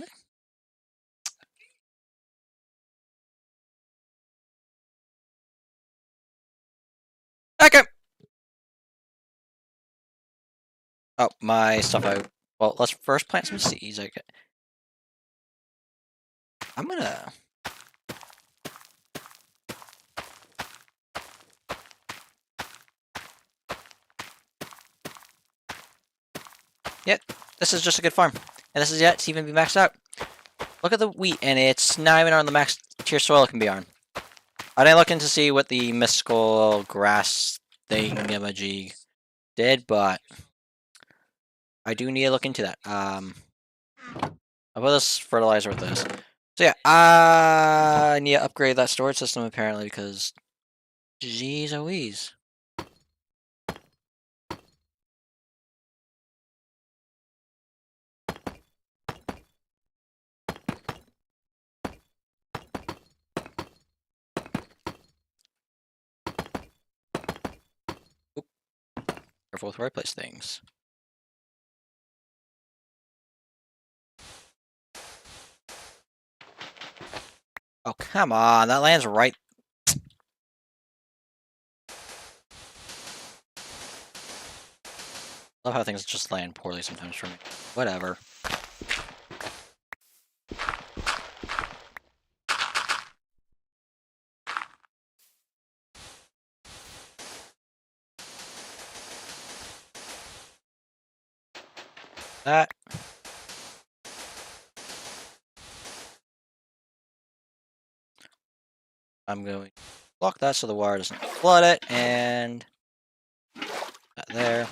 Okay. Oh, my stuff well, let's first plant some seeds. Okay. I'm gonna... Yep, this is just a good farm. And this is yet to even be maxed out. Look at the wheat, and it's not even on the max tier soil it can be on. I didn't look in to see what the mystical grass thingamajig did, but I do need to look into that. I'll put this fertilizer with this. So yeah, I need to upgrade that storage system apparently because, jeez Louise. Oop. Careful with where I place things. Oh, come on, that lands right. Love how things just land poorly sometimes for me. Whatever. That. I'm going to block that so the water doesn't flood it, and that there,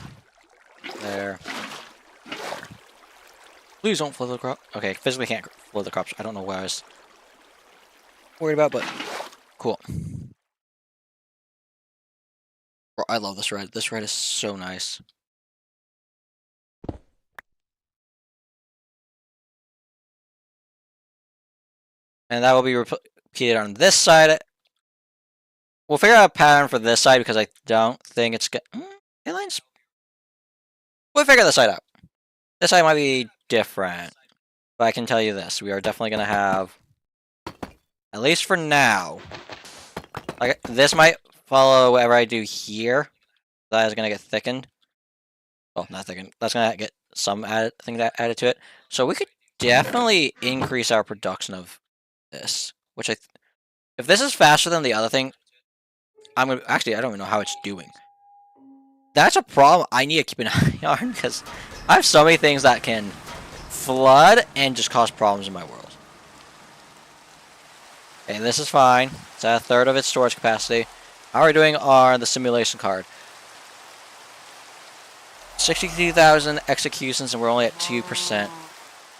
there. Please don't flood the crop. Okay, physically can't flood the crops. I don't know what I was worried about, but cool. Bro, I love this red. This red is so nice. And that will be repeated on this side. We'll figure out a pattern for this side because I don't think it's good. Inlines? We'll figure this side out. This side might be different. But I can tell you this. We are definitely going to have, at least for now, like this might follow whatever I do here. That is going to get thickened. Well, not thickened. That's going to get some thing added to it. So we could definitely increase our production of this. Which if this is faster than the other thing, I'm going to... Actually, I don't even know how it's doing. That's a problem I need to keep an eye on because I have so many things that can flood and just cause problems in my world. Okay, this is fine. It's at a third of its storage capacity. How are we doing on the simulation card? 62,000 executions and we're only at 2%.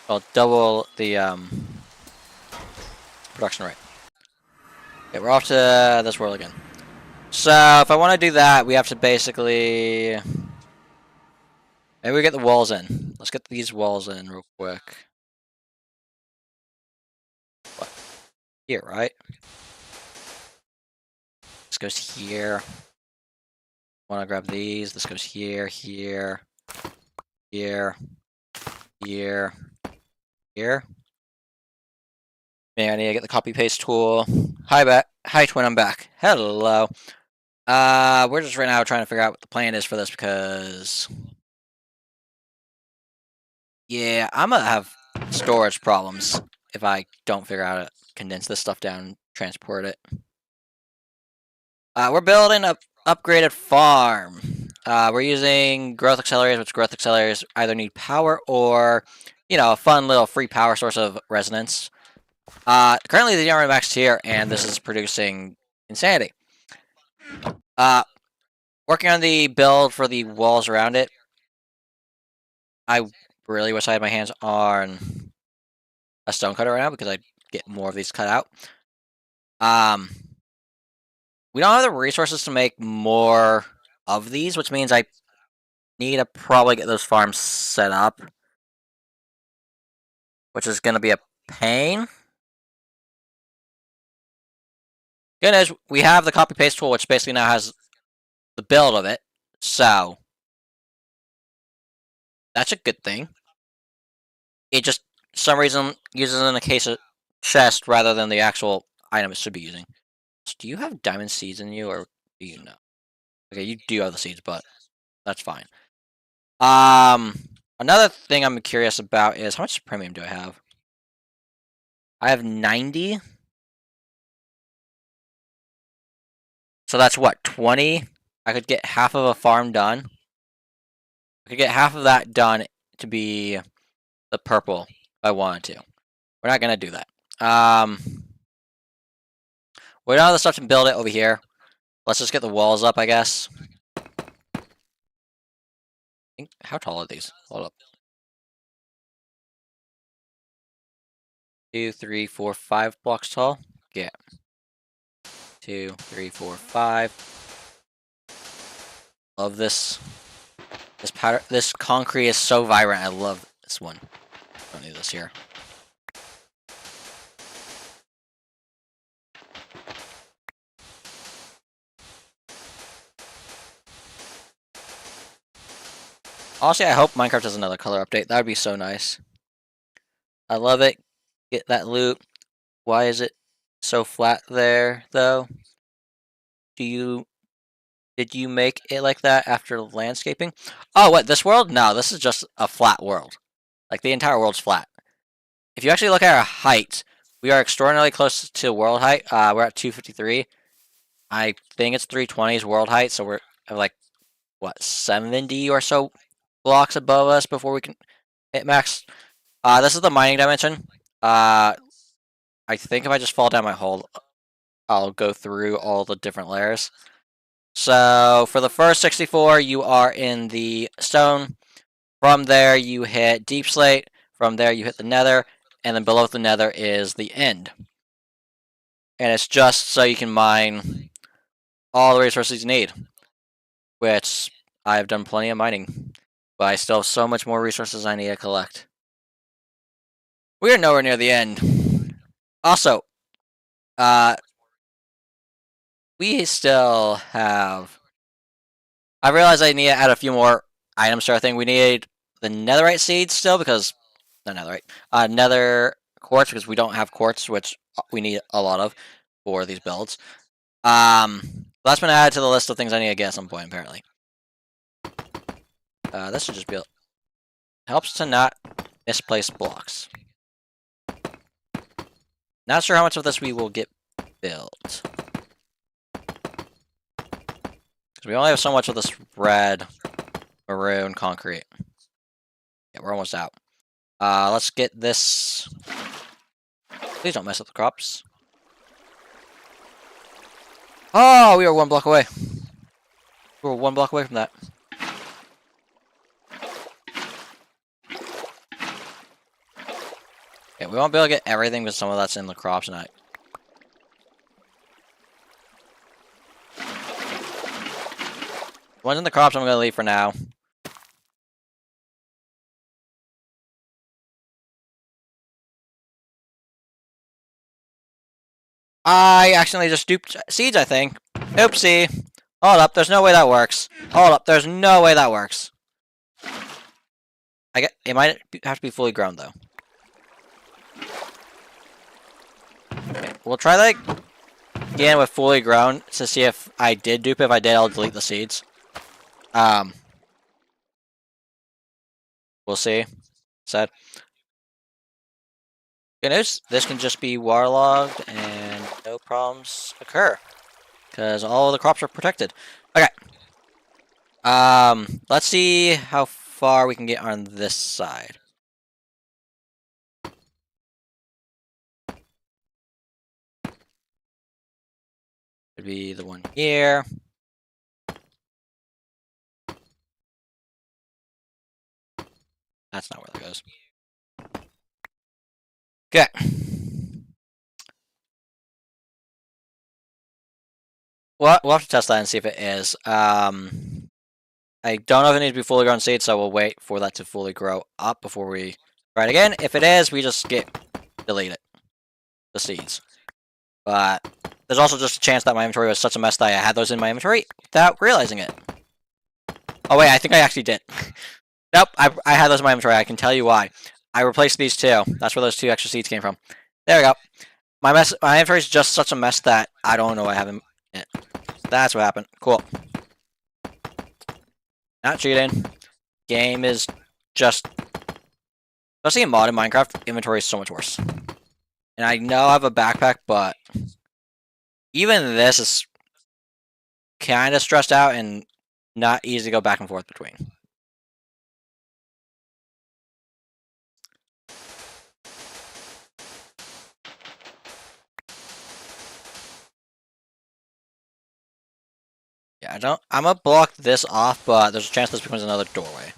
Well, double the production rate. Okay, we're off to this world again. So, if I want to do that, we have to basically... Maybe we get the walls in. Let's get these walls in real quick. What? Here, right? This goes here. Want to grab these. This goes here, here, here, here, here. Man, I need to get the copy paste tool. Hi, twin. I'm back. Hello. We're just right now trying to figure out what the plan is for this because, yeah, I'm gonna have storage problems if I don't figure out how to condense this stuff down and transport it. We're building a upgraded farm. We're using growth accelerators, which growth accelerators either need power or, you know, a fun little free power source of resonance. Currently the are maxed here, and this is producing insanity. Working on the build for the walls around it. I really wish I had my hands on a stone cutter right now because I'd get more of these cut out. We don't have the resources to make more of these, which means I need to probably get those farms set up, which is going to be a pain. Good news, we have the copy paste tool, which basically now has the build of it, so that's a good thing. It just, for some reason, uses it in a case of chest rather than the actual item it should be using. So do you have diamond seeds in you, or do you know? Okay, you do have the seeds, but that's fine. Another thing I'm curious about is how much premium do I have? I have 90. So that's what, 20? I could get half of a farm done. I could get half of that done to be the purple if I wanted to. We're not gonna do that. We don't have the stuff to build it over here. Let's just get the walls up, I guess. How tall are these? Hold up. 2, 3, 4, 5 blocks tall. Yeah. 2, 3, 4, 5. Love this. This powder. This concrete is so vibrant. I love this one. Don't need this here. Honestly, I hope Minecraft has another color update. That would be so nice. I love it. Get that loot. Why is it so flat there, though? Did you make it like that after landscaping? Oh, what, this world? No, this is just a flat world. Like, the entire world's flat. If you actually look at our height, we are extraordinarily close to world height. We're at 253. I think it's 320's world height, so we're like, what, 70 or so blocks above us before we can hit max. This is the mining dimension. I think if I just fall down my hole, I'll go through all the different layers. So for the first 64, you are in the stone. From there, you hit deep slate. From there, you hit the nether. And then below the nether is the end. And it's just so you can mine all the resources you need. Which I've done plenty of mining. But I still have so much more resources I need to collect. We are nowhere near the end. Also, we still have... I realized I need to add a few more items to our thing. We need the netherite seeds still because... No, netherite. Nether quartz because we don't have quartz, which we need a lot of for these builds. That's been added to the list of things I need to get at some point, apparently. This should just be... Helps to not misplace blocks. Not sure how much of this we will get built. Because we only have so much of this red, maroon concrete. Yeah, we're almost out. Let's get this... Please don't mess up the crops. Oh, we were 1 block away. We were 1 block away from that. Yeah, we won't be able to get everything, but some of that's in the crops tonight. One's in the crops I'm going to leave for now. I accidentally just duped seeds, I think. Oopsie. Hold up, there's no way that works. Hold up, there's no way that works. It might have to be fully grown, though. Okay, we'll try that again with fully grown to see if I did dupe it. If I did, I'll delete the seeds. We'll see. Said. Good news, this can just be waterlogged and no problems occur. Because all the crops are protected. Okay. Let's see how far we can get on this side. Could be the one here. That's not where that goes. Okay. Well, we'll have to test that and see if it is. I don't know if it needs to be fully grown seed, so we'll wait for that to fully grow up before we try it again. If it is, we just delete it. The seeds. But there's also just a chance that my inventory was such a mess that I had those in my inventory without realizing it. Oh wait, I think I actually did. Nope, I had those in my inventory. I can tell you why. I replaced these two. That's where those 2 extra seeds came from. There we go. My inventory is just such a mess that I don't know what I have in it. That's what happened. Cool. Not cheating. Game is just... Especially in modded Minecraft, inventory is so much worse. And I know I have a backpack, but... Even this is... kind of stressed out and not easy to go back and forth between. Yeah, I'm gonna block this off, but there's a chance this becomes another doorway.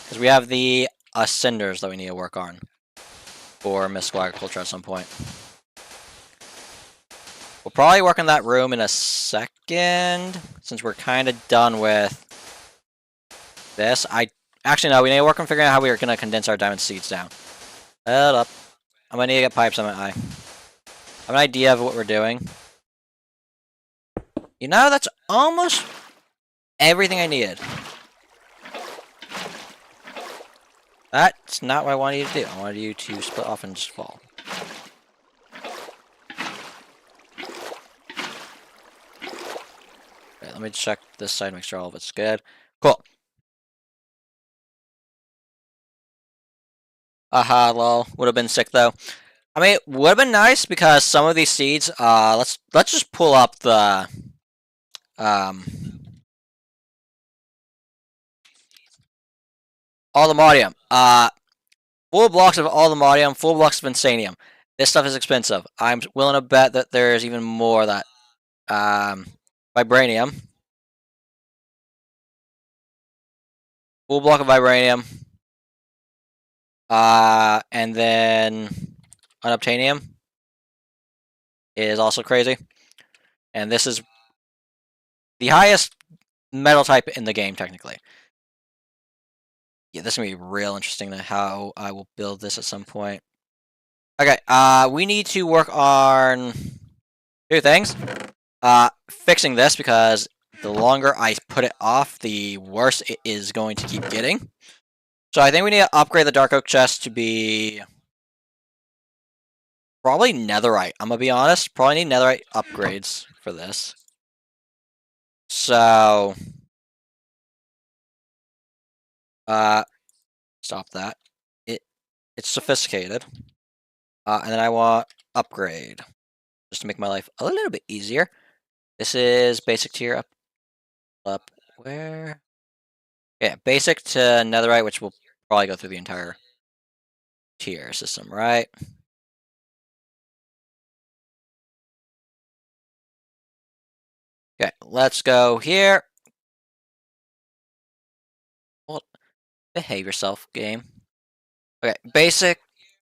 Because we have the cinders that we need to work on for mystical agriculture at some point. We'll probably work on that room in a second, since we're kind of done with this. Actually, no, we need to work on figuring out how we are going to condense our diamond seeds down. Hold up. I'm going to need to get pipes on my eye. I have an idea of what we're doing. You know, that's almost everything I needed. That's not what I wanted you to do. I wanted you to split off and just fall. Okay, let me check this side, make sure all of it's good. Cool. Aha, lol. Would have been sick though. I mean, it would have been nice because some of these seeds. Let's just pull up the all the modium. Full blocks of all the modium, full blocks of insanium. This stuff is expensive. I'm willing to bet that there's even more of that. Vibranium. Full block of vibranium. And then unobtainium is also crazy. And this is the highest metal type in the game, technically. Yeah, this is going to be real interesting to how I will build this at some point. Okay, we need to work on two things. Fixing this, because the longer I put it off, the worse it is going to keep getting. So I think we need to upgrade the dark oak chest to be... probably netherite, I'm gonna be honest. Probably need netherite upgrades for this. So... stop that. It's sophisticated. And then I want upgrade. Just to make my life a little bit easier. This is basic tier up where? Yeah, basic to netherite, which will probably go through the entire tier system, right? Okay, let's go here. Well, behave yourself, game. Okay, basic.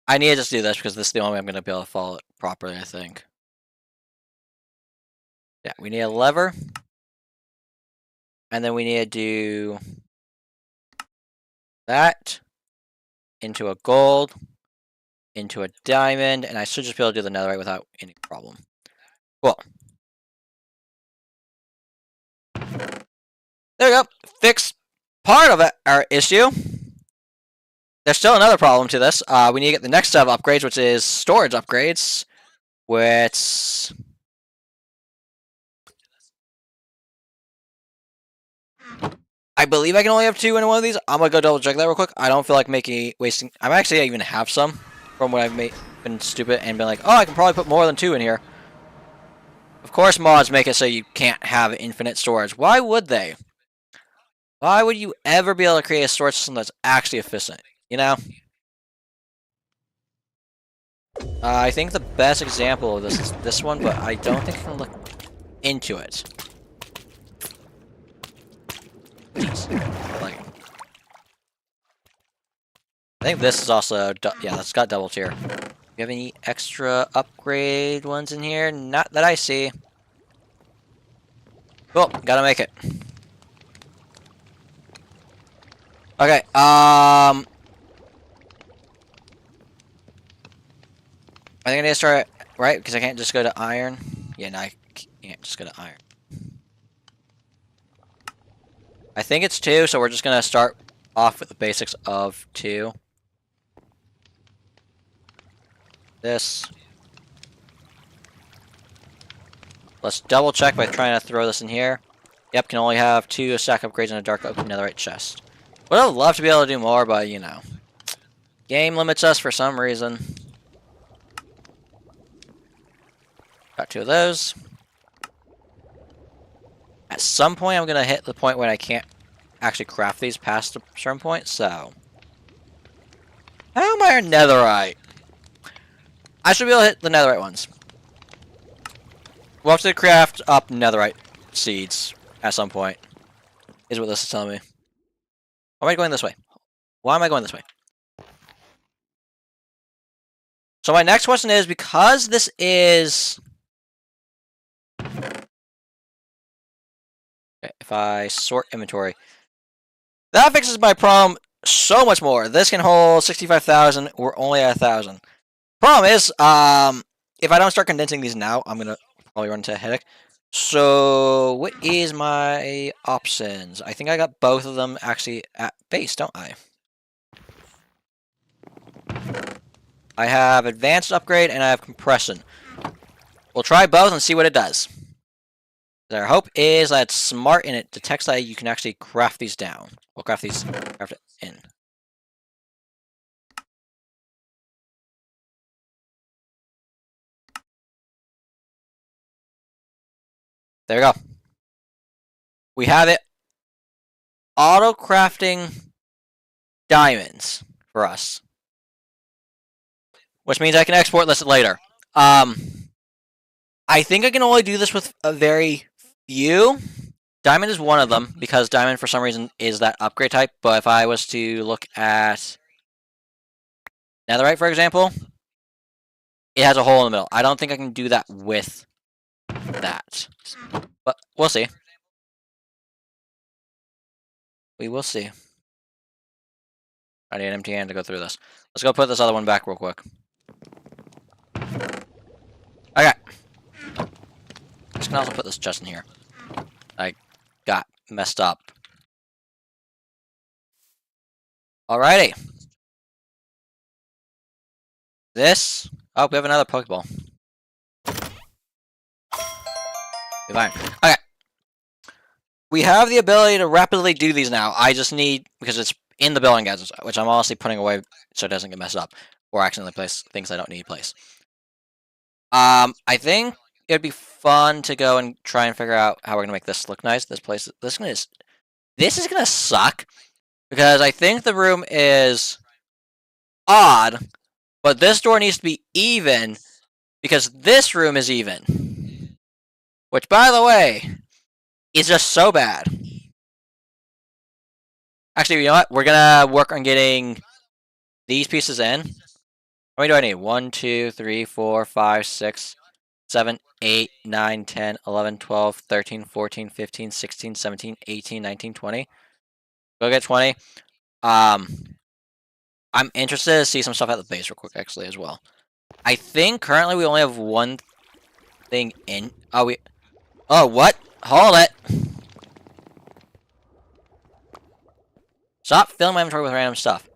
I need to just do this because this is the only way I'm going to be able to follow it properly, I think. Yeah, we need a lever. And then we need to do that into a gold, into a diamond, and I should just be able to do the netherite without any problem. Cool. There we go. Fixed part of it, our issue. There's still another problem to this. We need to get the next set of upgrades, which is storage upgrades, which... I believe I can only have 2 in one of these. I'm gonna go double check that real quick. I don't feel like wasting... I actually even have some from when I've been stupid and been like, oh, I can probably put more than 2 in here. Of course, mods make it so you can't have infinite storage. Why would they? Why would you ever be able to create a storage system that's actually efficient? You know? I think the best example of this is this one, but I don't think I can look into it. Jeez. Like, I think this is also... yeah, that's got double tier. Do you have any extra upgrade ones in here? Not that I see. Cool, gotta make it. Okay, I think I need to start, right? Because I can't just go to iron. Yeah, no, I can't just go to iron. I think it's 2, so we're just gonna start off with the basics of 2. This. Let's double check by trying to throw this in here. Yep, can only have 2 stack upgrades in a dark oak netherite chest. Would have loved to be able to do more, but you know. Game limits us for some reason. Got 2 of those. At some point, I'm going to hit the point where I can't actually craft these past a certain point, so... How am I a netherite? I should be able to hit the netherite ones. We'll have to craft up netherite seeds at some point, is what this is telling me. Why am I going this way? Why am I going this way? So my next question is, because this is... Okay, if I sort inventory, that fixes my problem so much more. This can hold 65,000. We're only at 1,000. Problem is, if I don't start condensing these now, I'm gonna probably run into a headache. So, what is my options? I think I got both of them actually at base, don't I? I have advanced upgrade and I have compression. We'll try both and see what it does. Our hope is that it's smart and it detects that you can actually craft these down. We'll craft it in. There we go. We have it auto-crafting diamonds for us. Which means I can export this later. I think I can only do this with a very few. Diamond is one of them, because diamond for some reason is that upgrade type, but if I was to look at netherite, for example, it has a hole in the middle. I don't think I can do that with that. But we'll see. We will see. I need an empty hand to go through this. Let's go put this other one back real quick. Okay. Just can also put this chest in here. I got messed up. Alrighty. This. Oh, we have another Pokeball. Fine. Okay. We have the ability to rapidly do these now. I just need, because it's in the building gadgets, which I'm honestly putting away so it doesn't get messed up, or accidentally place things I don't need to place. I think it'd be fun to go and try and figure out how we're gonna make this look nice. This is gonna suck, because I think the room is odd, but this door needs to be even, because this room is even. Which, by the way, is just so bad. Actually, you know what? We're gonna work on getting these pieces in. How many do I need? 1, 2, 3, 4, 5, 6, 7, 8, 9, 10, 11, 12, 13, 14, 15, 16, 17, 18, 19, 20. Go get 20. I'm interested to see some stuff at the base real quick, actually, as well. I think currently we only have one thing in. Oh, what? Hold it! Stop filling my inventory with random stuff.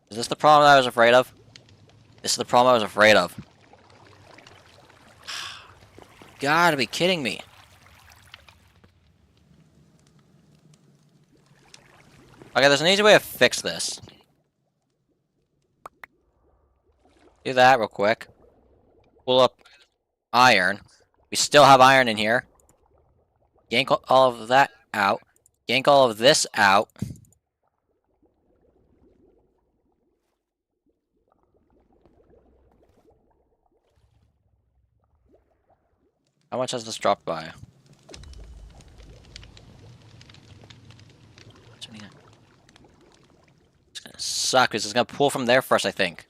Is this the problem I was afraid of? This is the problem I was afraid of. Gotta be kidding me. Okay, there's an easy way to fix this. Do that real quick. Pull up iron. We still have iron in here. Yank all of that out. Yank all of this out. How much has this dropped by? It's gonna suck because it's gonna pull from there first, I think.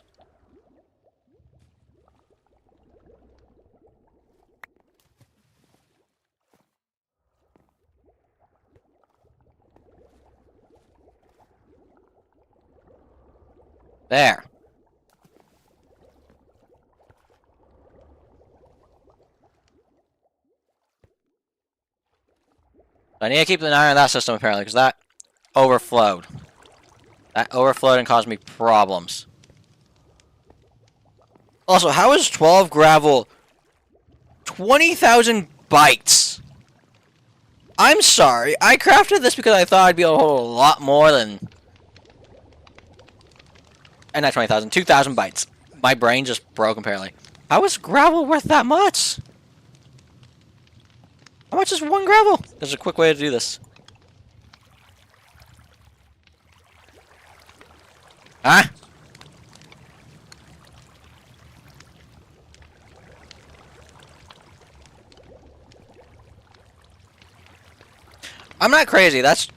There. I need to keep an eye on that system, apparently, because that overflowed. That overflowed and caused me problems. Also, how is 12 gravel 20,000 bytes? I'm sorry. I crafted this because I thought I'd be able to hold a lot more than... And not 20,000, 2,000 bytes. My brain just broke, apparently. How is gravel worth that much? How much is one gravel? There's a quick way to do this. Huh? I'm not crazy, that's...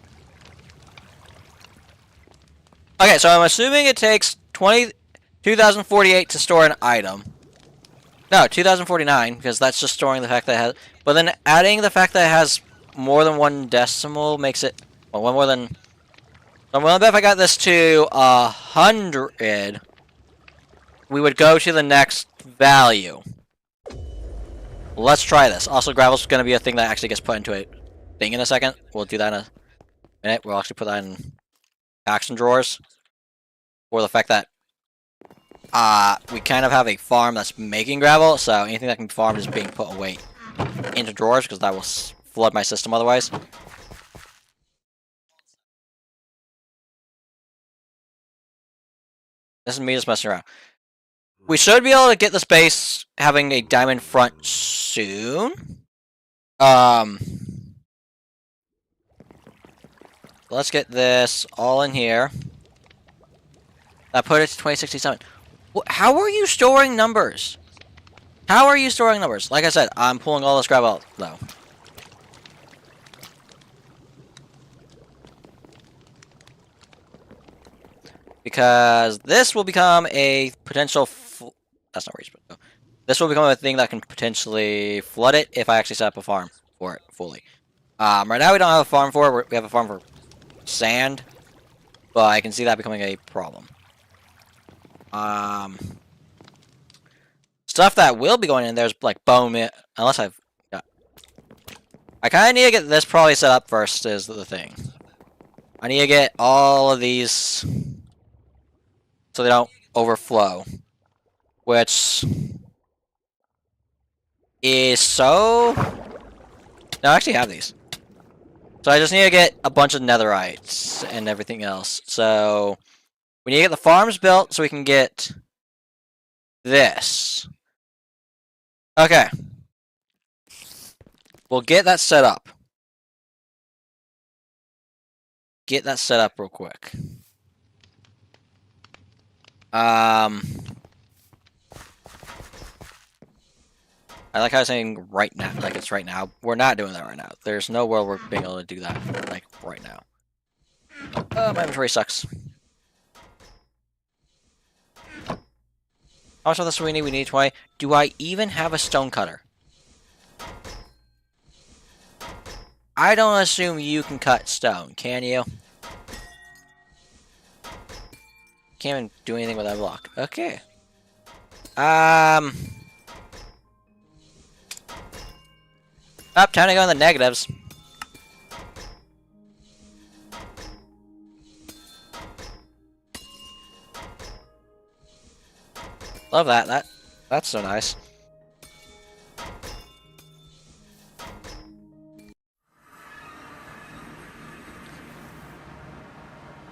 Okay, so I'm assuming it takes 2048 to store an item. No, 2049, because that's just storing the fact that it has... But then adding the fact that it has more than one decimal makes it... Well, one more than... So I'm willing to bet if I got this to 100, we would go to the next value. Let's try this. Also, gravel's going to be a thing that actually gets put into a thing in a second. We'll do that in a minute. We'll actually put that in action drawers. For the fact that we kind of have a farm that's making gravel, so anything that can be farmed is being put away into drawers, because that will flood my system otherwise. This is me just messing around. We should be able to get this base having a diamond front soon. Let's get this all in here. That put it to 2067. How are you storing numbers? How are you storing numbers? Like I said, I'm pulling all this gravel out, though. Because this will become a potential... That's not where you're supposed to go. This will become a thing that can potentially flood it if I actually set up a farm for it fully. Right now we don't have a farm for it. We have a farm for sand. But I can see that becoming a problem. Stuff that will be going in there is like bone meal. Unless I've got... I kind of need to get this probably set up first is the thing. I need to get all of these so they don't overflow. Which is so... No, I actually have these. So I just need to get a bunch of netherites and everything else. So we need to get the farms built so we can get this. Okay. We'll get that set up. Get that set up real quick. I like how I'm saying right now, like it's right now. We're not doing that right now. There's no world we're being able to do that, like, right now. My inventory sucks. How much of this do we need? We need 20. Do I even have a stone cutter? I don't assume you can cut stone, can you? Can't even do anything with that block. Okay. Up, time to go in the negatives. Love that. That's so nice.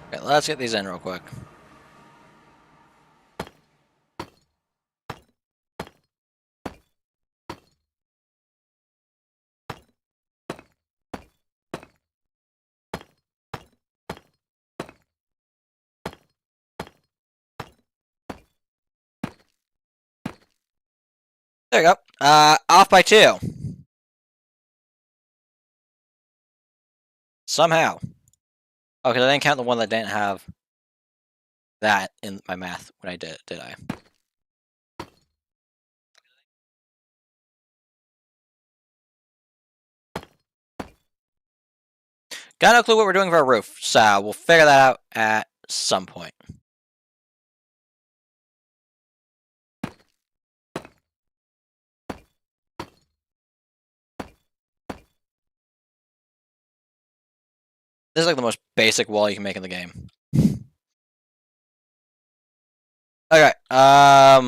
Okay, let's get these in real quick. There you go. Off by 2. Somehow. Oh, because I didn't count the one that didn't have that in my math when I did I? Got no clue what we're doing for a roof, so we'll figure that out at some point. This is like the most basic wall you can make in the game. Okay. I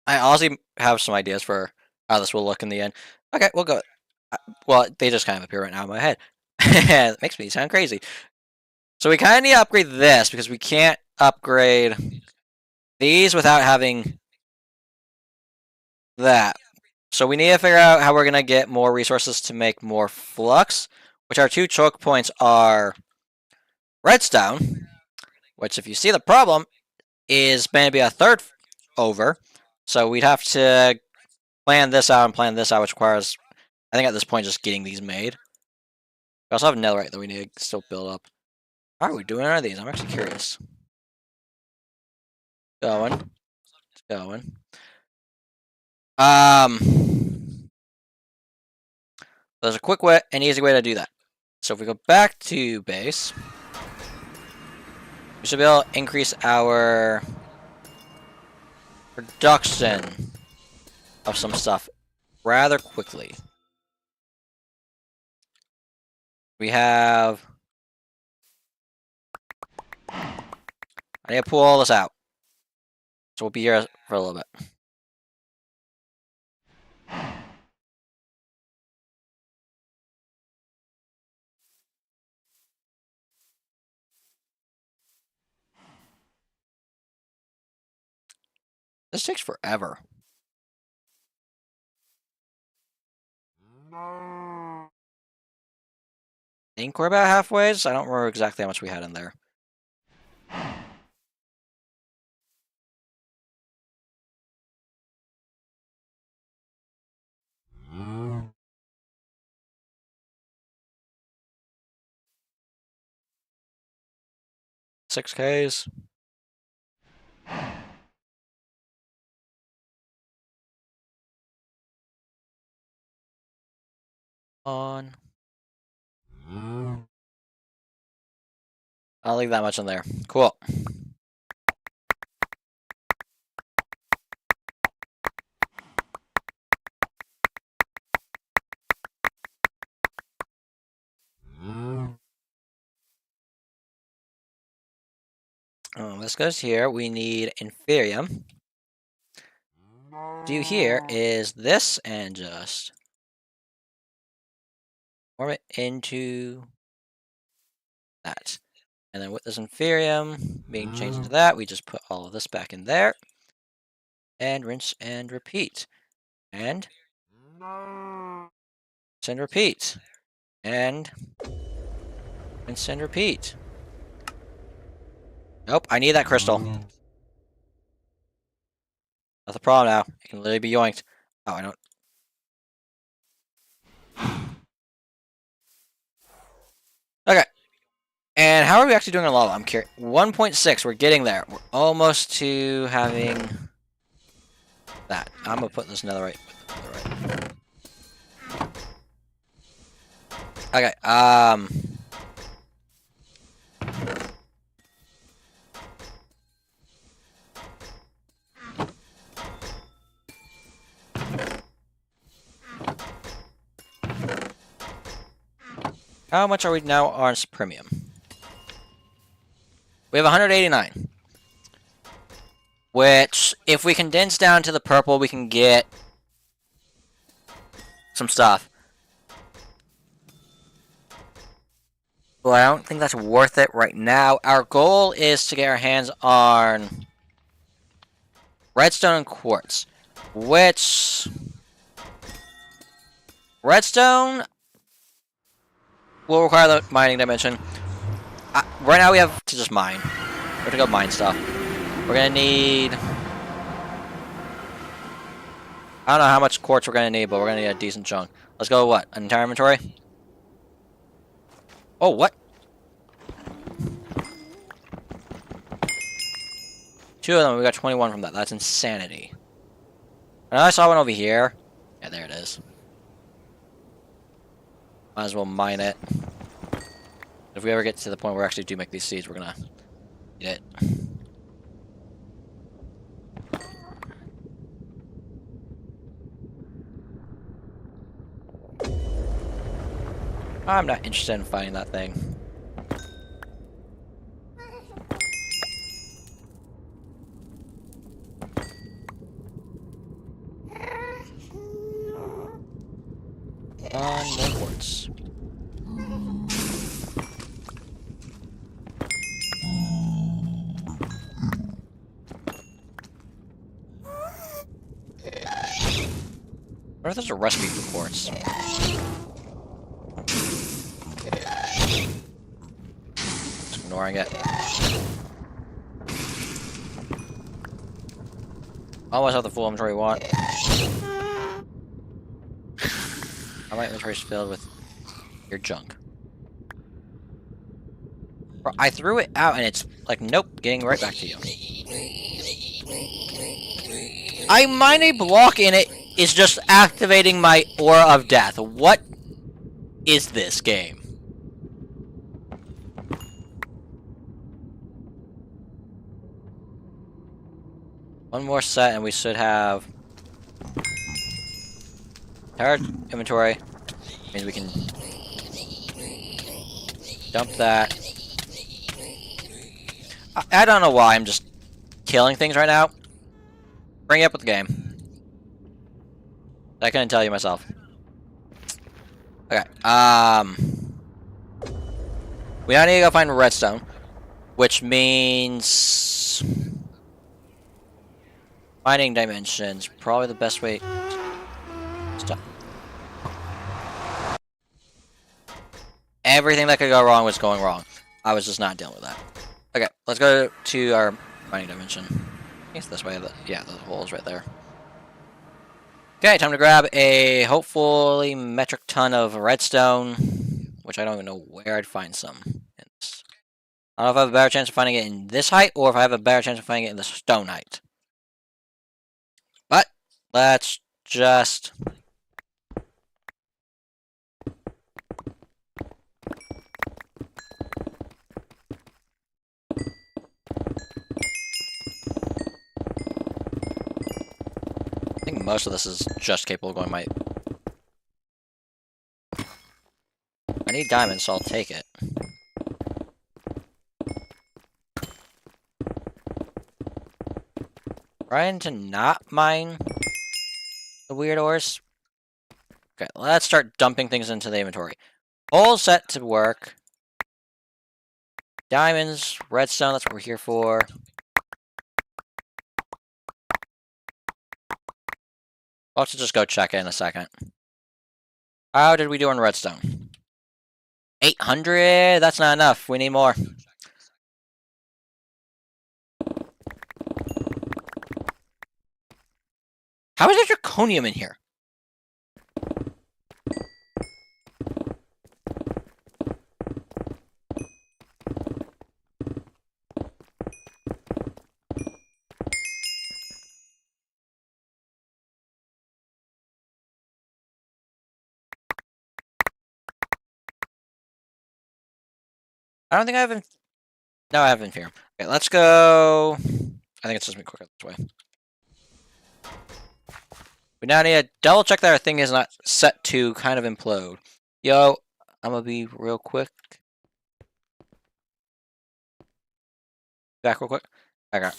honestly have some ideas for how this will look in the end. Okay, we'll go. Well, they just kind of appear right now in my head. It makes me sound crazy. So we kind of need to upgrade this because we can't upgrade these without having that. So we need to figure out how we're going to get more resources to make more flux, which our two choke points are redstone, which if you see the problem, is going to be a third over. So we'd have to plan this out and plan this out, which requires, I think at this point, just getting these made. We also have netherite that we need to still build up. How are we doing on these? I'm actually curious. Going. It's going. There's a quick way and easy way to do that. So if we go back to base, we should be able to increase our production of some stuff rather quickly. We have... I need to pull all this out. So we'll be here for a little bit. This takes forever. I think we're about halfway. I don't remember exactly how much we had in there. $6Ks. On. I'll leave that much in there. Cool. This goes here. We need inferium. Do here is this and just form it into that. And then with this inferium being changed into that, we just put all of this back in there. And rinse and repeat. And rinse and repeat. And rinse and repeat. Nope, I need that crystal. That's the problem now. It can literally be yoinked. Oh, I don't. Okay. And how are we actually doing on lava? I'm curious. 1.6, we're getting there. We're almost to having that. I'm gonna put this netherite with the netherite. Okay, how much are we now on premium? We have 189. Which, if we condense down to the purple, we can get some stuff. But I don't think that's worth it right now. Our goal is to get our hands on redstone and quartz. Which... redstone will require the mining dimension. Right now we have to just mine. We have to go mine stuff. We're gonna need... I don't know how much quartz we're gonna need, but we're gonna need a decent chunk. Let's go, what? An entire inventory? Oh, what? 2 of them, we got 21 from that. That's insanity. And I saw one over here. Yeah, there it is. Might as well mine it. If we ever get to the point where we actually do make these seeds, we're gonna eat it. I'm not interested in fighting that thing. On more quartz. What if there's a recipe for quartz? Just ignoring it. Always have the full inventory you want. My inventory's filled with your junk. Bro, I threw it out and it's like, nope, getting right back to you. I mine a block and it is just activating my aura of death. What is this game? One more set and we should have entire inventory. Means we can dump that. I don't know why I'm just killing things right now. Bring it up with the game. I couldn't tell you myself. Okay. We now need to go find redstone, which means finding dimensions. Probably the best way. Stop. Everything that could go wrong was going wrong. I was just not dealing with that. Okay, let's go to our mining dimension. I guess this way. Yeah, the hole is right there. Okay, time to grab a hopefully metric ton of redstone, which I don't even know where I'd find some. I don't know if I have a better chance of finding it in this height, or if I have a better chance of finding it in the stone height. But let's just I think most of this is just capable of going my... I need diamonds, so I'll take it. Trying to not mine the weird ores. Okay, let's start dumping things into the inventory. All set to work. Diamonds, redstone, that's what we're here for. I'll have to just go check it in a second. How did we do on redstone? 800? That's not enough. We need more. How is there draconium in here? I don't think I have... No, I have Inferior. Okay, let's go... I think it's just me quicker this way. We now need to double check that our thing is not set to kind of implode. Yo, I'm gonna be real quick. Back real quick. Okay.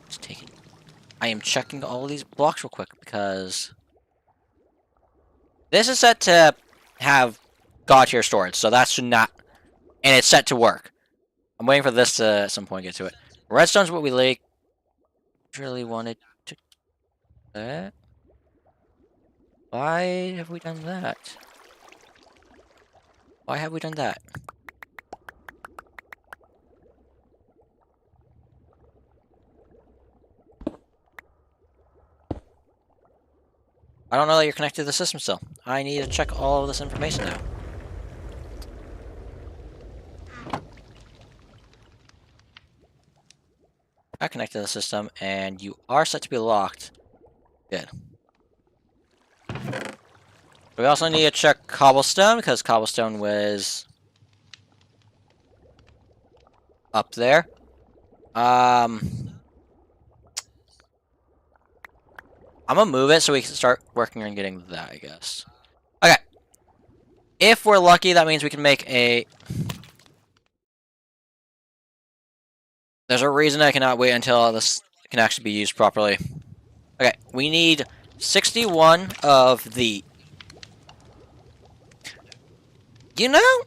Just taking... I am checking all of these blocks real quick because this is set to have God tier storage, so that should not, and it's set to work. I'm waiting for this to at some point get to it. Redstone's what we like. Really wanted to. That. Why have we done that? Why have we done that? I don't know that you're connected to the system still. I need to check all of this information now. I connected to the system, and you are set to be locked. Good. We also need to check cobblestone, because cobblestone was up there. I'm gonna move it so we can start working on getting that, I guess. Okay. If we're lucky, that means we can make a... There's a reason I cannot wait until this can actually be used properly. Okay, we need 61 of the... You know,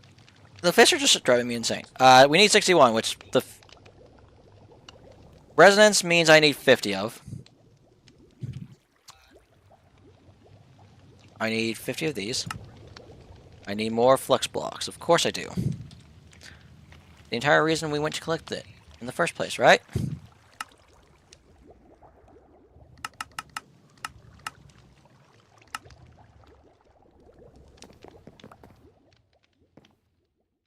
the fish are just driving me insane. We need 61, which the resonance means I need 50 of. I need 50 of these. I need more flux blocks. Of course I do. The entire reason we went to collect it in the first place, right?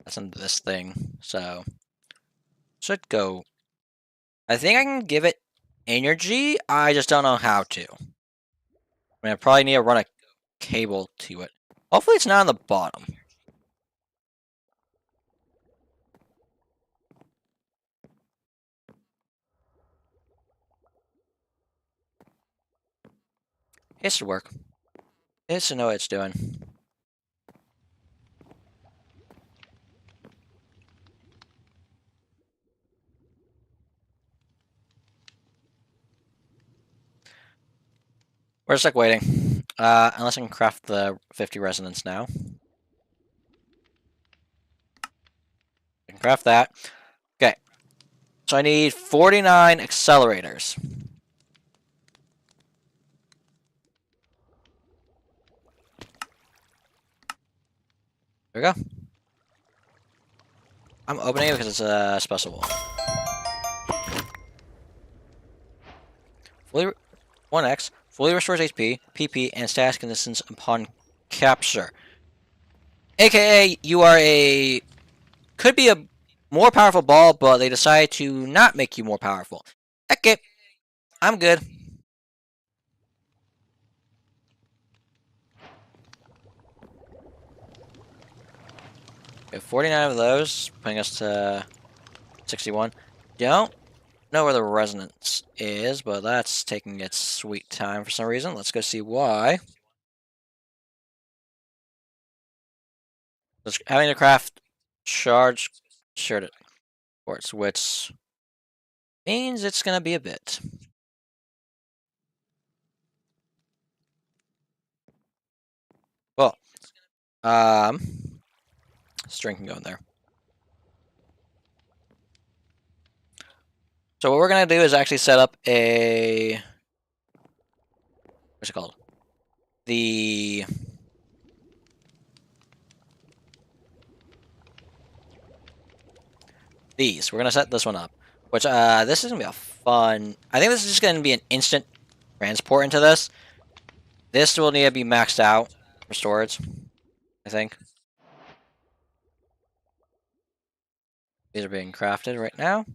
That's in this thing, so should go. I think I can give it energy. I just don't know how to. I mean, I probably need to run a cable to it. Hopefully, it's not on the bottom. It should work. It should know what it's doing. We're just like waiting. Unless I can craft the 50 resonance now. I can craft that. Okay. So I need 49 accelerators. There we go. I'm opening it because it's a special wall. Fully 1x fully restores HP, PP, and status conditions upon capture. AKA, you are could be a more powerful ball, but they decide to not make you more powerful. Okay, I'm good. We have 49 of those, putting us to 61. Don't know where the resonance is, but that's taking its sweet time for some reason. Let's go see why. Having to craft charge sharded quartz, which means it's gonna be a bit. Well, string can go in there. So what we're gonna do is actually set up a what's it called? These. We're gonna set this one up. Which this is gonna be a fun. I think this is just gonna be an instant transport into this. This will need to be maxed out for storage, I think. These are being crafted right now.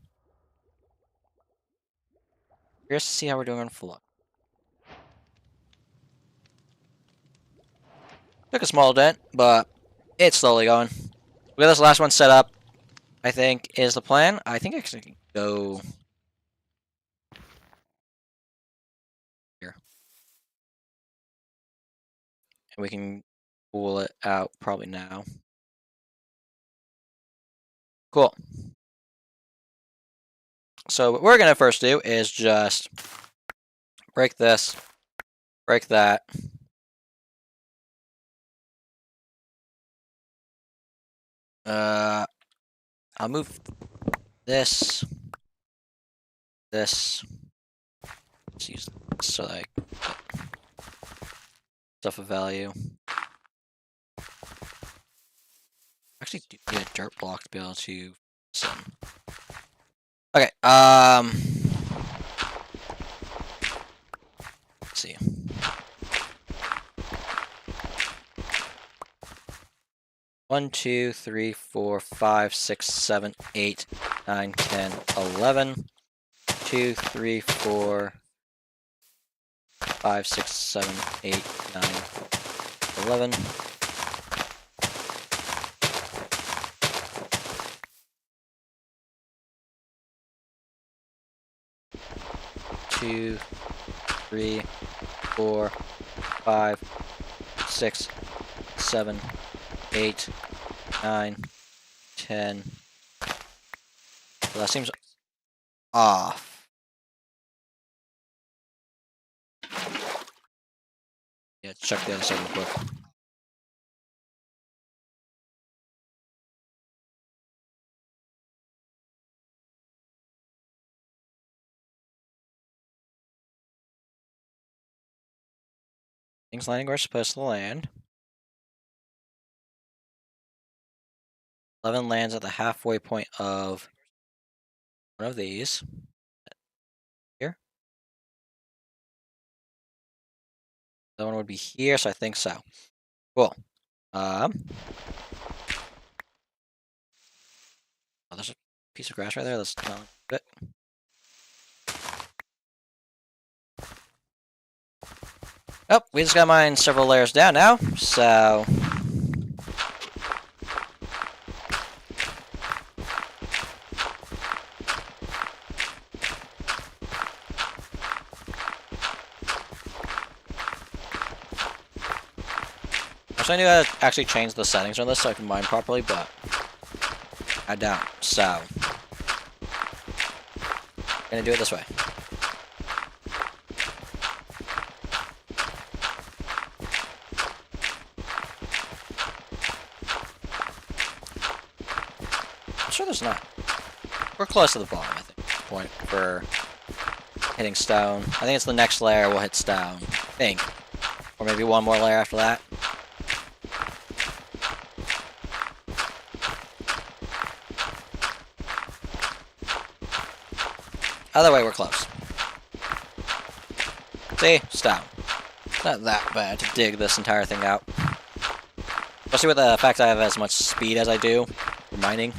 Curious to see how we're doing on flow. Took a small dent, but it's slowly going. We got this last one set up, I think, is the plan. I think I can go here. And we can pull it out probably now. Cool. So what we're going to first do is just break this, break that. I'll move this. Let's use this so that I get stuff of value. Actually, do need a dirt block to be able to. Okay. Let's see. One, 2, 3, 4, 5, 6, 7, 8, 9, 10, 11. 2, 3, 4, 5, 6, 7, 8, 9, 11. Two, 3, 4, 5, 6, 7, 8, 9, 10. Well, that seems off. Yeah, check the other side real quick. Things landing where it's supposed to land. 11 lands at the halfway point of one of these. Here. The other one would be here, so I think so. Cool. Oh, there's a piece of grass right there. Let's not it. Oh, we just got mine several layers down now, so... I knew how to actually change the settings on this so I can mine properly, but I don't, so... I'm gonna do it this way. I'm sure there's not. We're close to the bottom, I think, point for hitting stone. I think it's the next layer we'll hit stone, I think. Or maybe one more layer after that. Either way, we're close. See? Stone. It's not that bad to dig this entire thing out. Especially with the fact I have as much speed as I do for mining.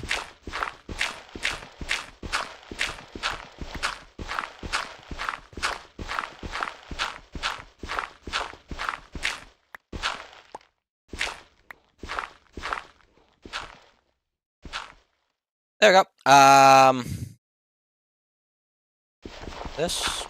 There we go. This.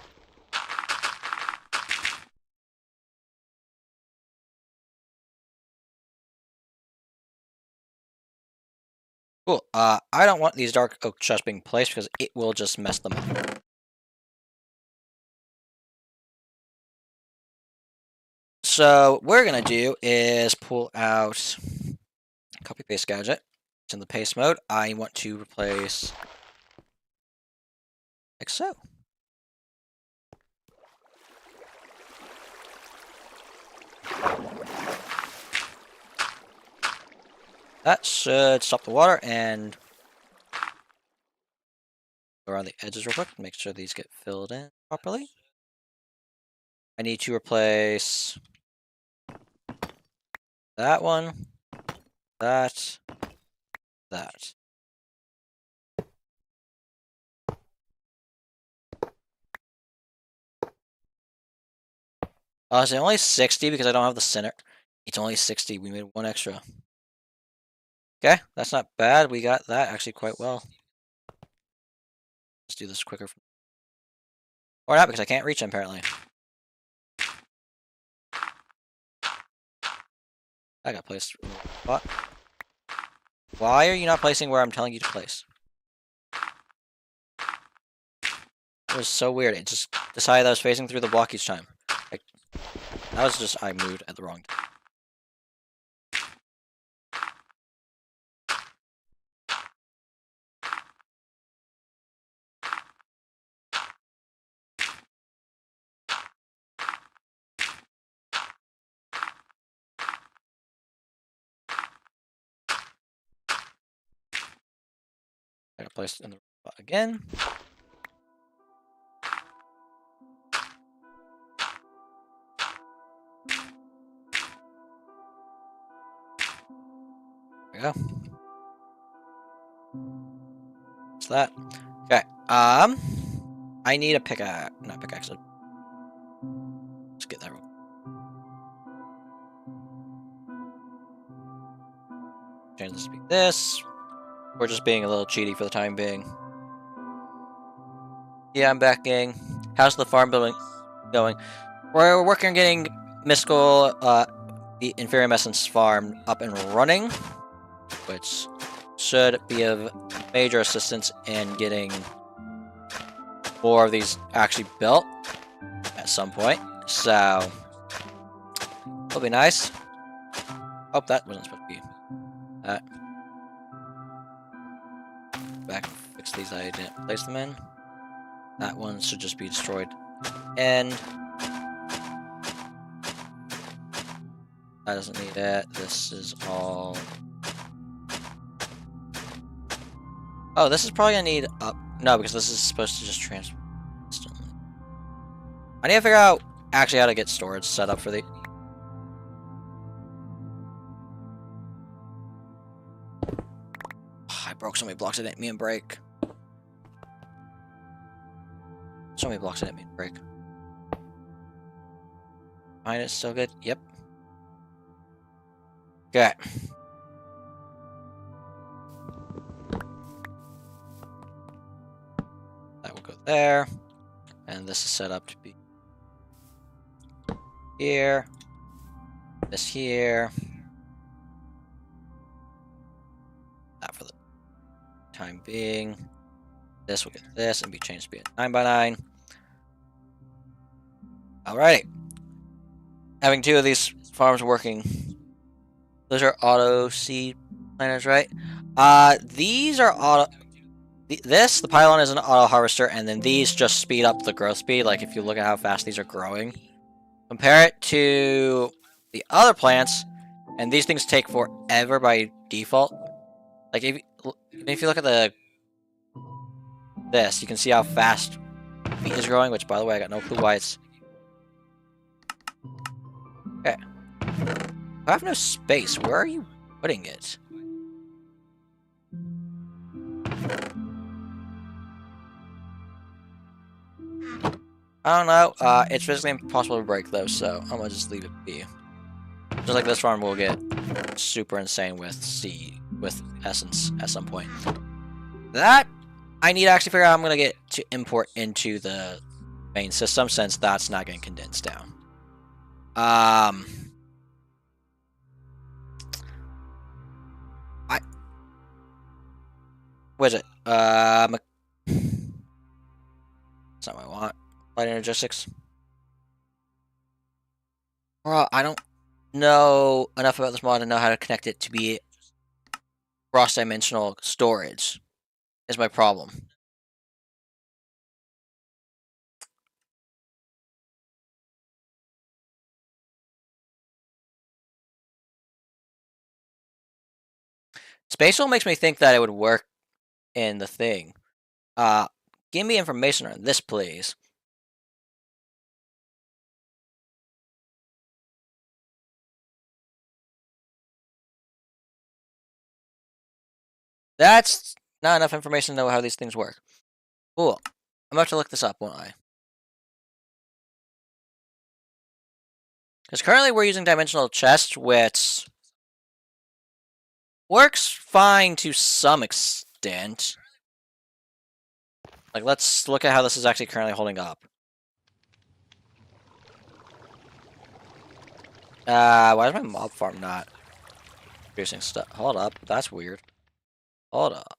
Cool. I don't want these dark oak chests being placed because it will just mess them up. So what we're gonna do is pull out copy paste gadget. It's in the paste mode. I want to replace like so. That should stop the water and go around the edges real quick. Make sure these get filled in properly. I need to replace that one, that. Is it only 60 because I don't have the center? It's only 60. We made one extra. Okay, that's not bad. We got that actually quite well. Let's do this quicker. Or not, because I can't reach them, apparently. I got placed. What? Why are you not placing where I'm telling you to place? It was so weird. It just decided I was facing through the block each time. Like, that was just, I moved at the wrong time. I got placed in the spot again. There we go. What's that? Okay. I need a pickaxe. Not pickaxe. Let's get that. Change this to be this. We're just being a little cheaty for the time being. Yeah, I'm back, gang. How's the farm building going? We're working on getting Mystical, the Inferior Essence farm up and running, which should be of major assistance in getting more of these actually built at some point. So it'll be nice. Oh, that wasn't supposed to be that. Back and fix these I didn't place them in. That one should just be destroyed. And that doesn't need it. This is all. Oh, this is probably gonna need up. No, because this is supposed to just transfer instantly. I need to figure out actually how to get storage set up for the. I broke so many blocks I didn't mean to break. So many blocks I didn't mean to break. Mine is still good. Yep. Okay. That will go there. And this is set up to be here. This here. That for the time being. This will get this and be changed to be a 9x9. Alrighty. Having two of these farms working. Those are auto seed planters, right? These are auto. The pylon is an auto harvester, and then these just speed up the growth speed. Like if you look at how fast these are growing, compare it to the other plants, and these things take forever by default. Like if you look at this, you can see how fast wheat is growing. Which, by the way, I got no clue why it's. Okay. I have no space. Where are you putting it? I don't know. It's physically impossible to break those, so I'm gonna just leave it be. Just like this farm will get super insane with essence at some point. That I need to actually figure out how I'm gonna get to import into the main system since that's not getting condensed down. What is it? That's not what I want. Light energistics. Well, I don't know enough about this mod to know how to connect it to be cross-dimensional storage. Is my problem. Spatial makes me think that it would work in the thing. Give me information on this, please. That's not enough information to know how these things work. Cool. I'm about to look this up, won't I? Because currently we're using dimensional chest, which works fine to some extent. Like, let's look at how this is actually currently holding up. Why is my mob farm not producing stuff? Hold up, that's weird. Hold up.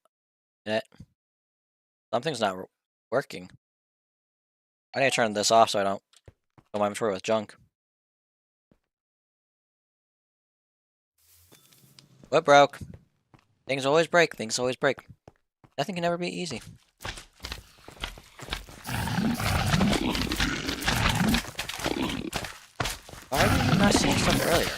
Something's not working. I need to turn this off so I don't fill my inventory with junk. What broke? Things always break. Things always break. Nothing can ever be easy. Why were you not seeing stuff earlier?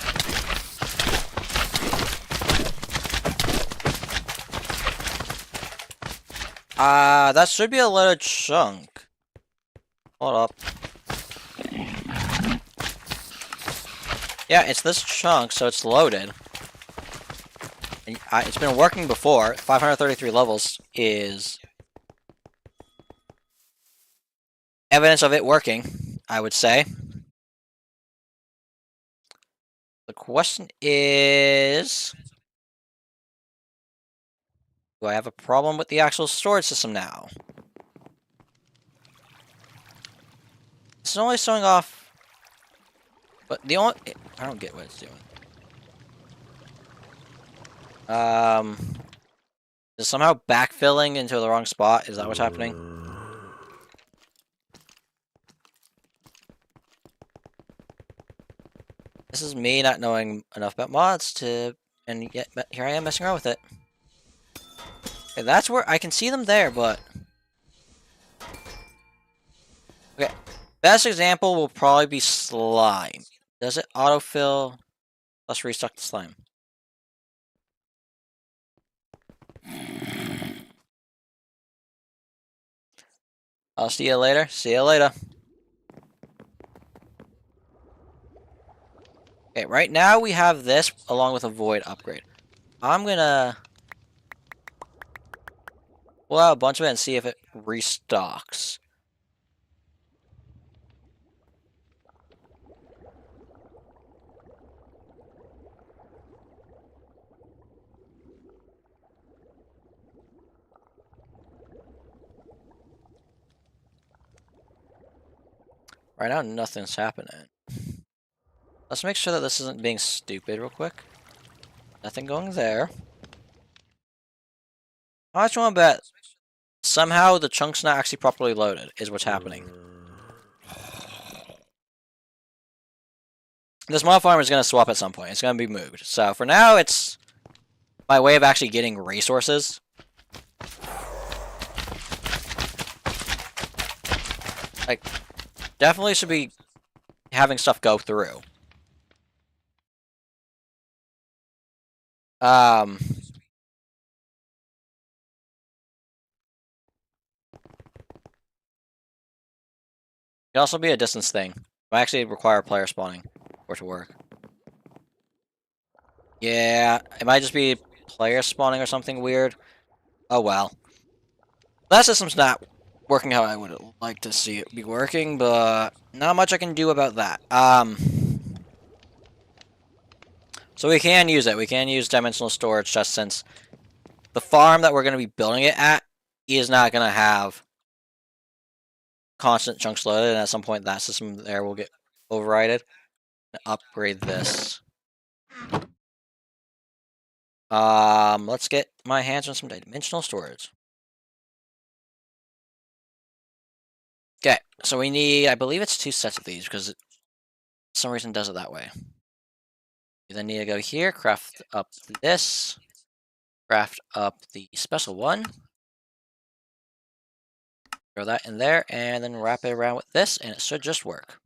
That should be a loaded chunk. Hold up. Yeah, it's this chunk, so it's loaded. And it's been working before. 533 levels is evidence of it working, I would say. The question is, do I have a problem with the actual storage system now? It's only showing off, but the only, I don't get what it's doing. Is somehow backfilling into the wrong spot? Is that what's happening? this is me not knowing enough about mods to, and yet here I am messing around with it. Okay, that's where I can see them there, but okay. Best example will probably be slime. Does it autofill? Let's restock the slime. I'll see you later. See you later. Okay, right now we have this along with a void upgrade. I'm gonna pull out a bunch of it and see if it restocks. Right now, nothing's happening. Let's make sure that this isn't being stupid real quick. Nothing going there. I just want to bet somehow the chunk's not actually properly loaded, is what's happening. This mod farm is going to swap at some point. It's going to be moved. So for now, it's my way of actually getting resources. Like, definitely should be having stuff go through. It could also be a distance thing. It might actually require player spawning for it to work. Yeah, it might just be player spawning or something weird. Oh well. That system's not working how I would like to see it be working, but not much I can do about that. So we can use it. We can use dimensional storage just since the farm that we're going to be building it at is not going to have constant chunks loaded, and at some point that system there will get overridden. Upgrade this. Let's get my hands on some dimensional storage. Okay, so we need, I believe it's 2 sets of these, because it, for some reason, does it that way. You then need to go here, craft up this, craft up the special one, throw that in there, and then wrap it around with this, and it should just work.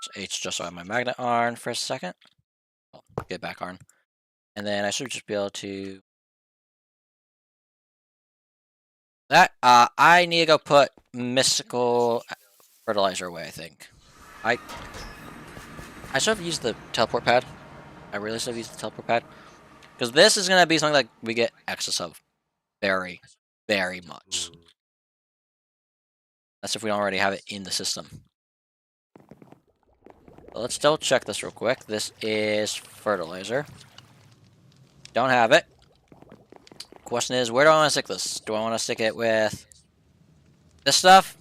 So H just so I have my magnet arm for a second. Well, get back arm. And then I should just be able to... That, I need to go put mystical fertilizer away, I think. I should have used the teleport pad. I really should have used the teleport pad. Because this is going to be something like we get excess of. Very, very much. That's if we don't already have it in the system. But let's double check this real quick. This is fertilizer. Don't have it. Question is, where do I want to stick this? Do I want to stick it with this stuff?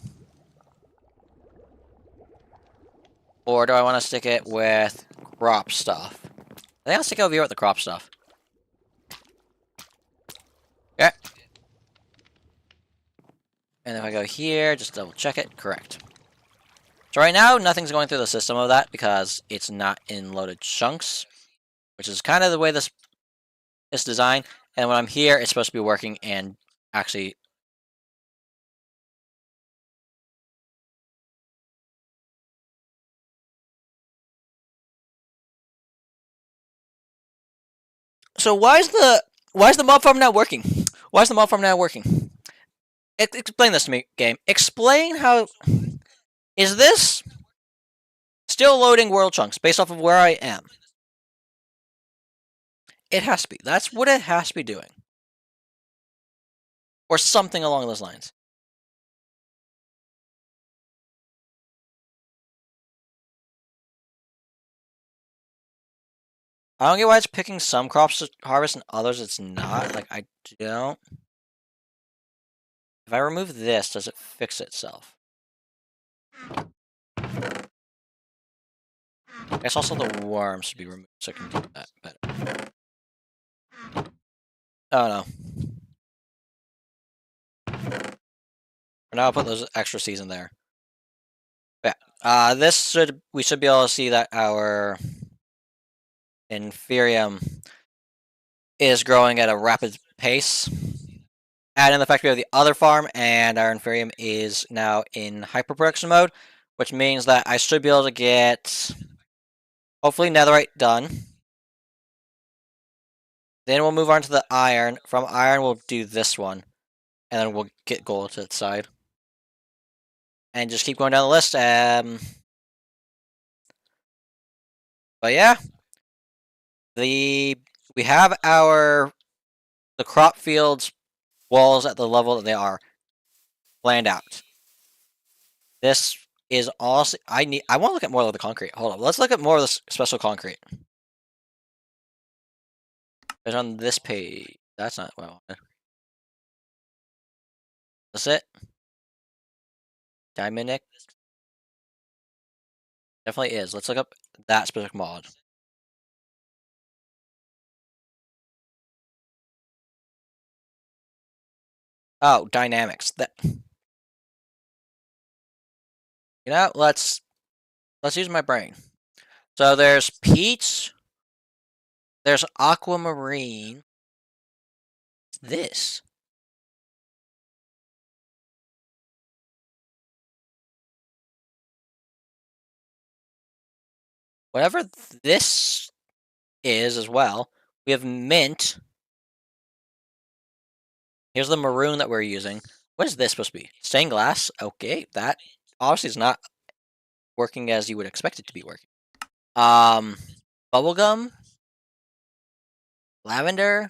Or do I want to stick it with crop stuff? I think I'll stick it over here with the crop stuff. Okay. And if I go here, just double check it. Correct. So right now, nothing's going through the system of that because it's not in loaded chunks, which is kind of the way this is designed. And when I'm here, it's supposed to be working and actually... So why is the mob farm not working? Why is the mob farm not working? Explain this to me, game. Explain how... Is this still loading world chunks based off of where I am? It has to be. That's what it has to be doing. Or something along those lines. I don't get why it's picking some crops to harvest and others it's not. Like, I don't... If I remove this, does it fix itself? I guess also the worms should be removed so I can do that better. Oh no. For now, I'll put those extra seeds in there. We should be able to see that our Inferium is growing at a rapid pace. Add in the fact we have the other farm, and our Inferium is now in hyper-production mode, which means that I should be able to get, hopefully, netherite done. Then we'll move on to the iron. From iron, we'll do this one, and then we'll get gold to the side. And just keep going down the list. But yeah, we have the crop fields walls at the level that they are planned out. This is also I want to look at more of the concrete. Hold on, let's look at more of the special concrete. There's on this page. That's not what I wanted. That's it. Diamond definitely is. Let's look up that specific mod. Oh, dynamics. That let's use my brain. So there's peach. There's aquamarine. This. Whatever this is as well. We have mint. Here's the maroon that we're using. What is this supposed to be? Stained glass? Okay, that obviously is not working as you would expect it to be working. Bubblegum. Lavender.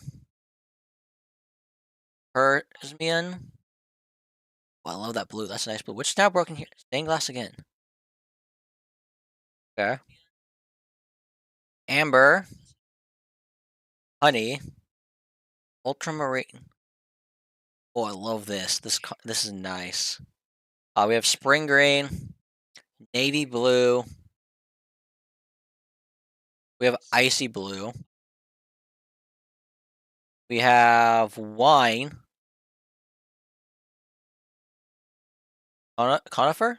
Persmian. Oh, I love that blue. That's a nice blue. Which is now broken here? Stained glass again. Okay. Amber. Honey. Ultramarine. Oh, I love this. This is nice. We have spring green. Navy blue. We have icy blue. We have wine. Conifer?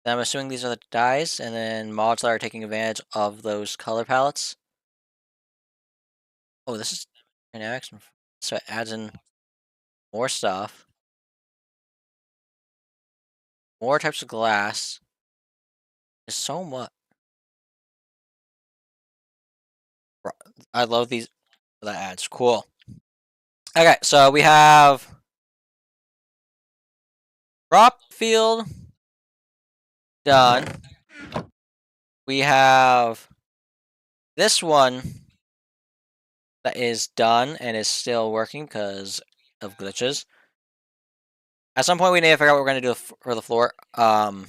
I'm assuming these are the dyes, and then mods that are taking advantage of those color palettes. Oh, this is dynamics, so it adds in more stuff. More types of glass. There's so much. I love these. That adds. Cool. Okay, so we have crop field done. We have this one that is done and is still working because of glitches. At some point, we need to figure out what we're going to do for the floor. Well,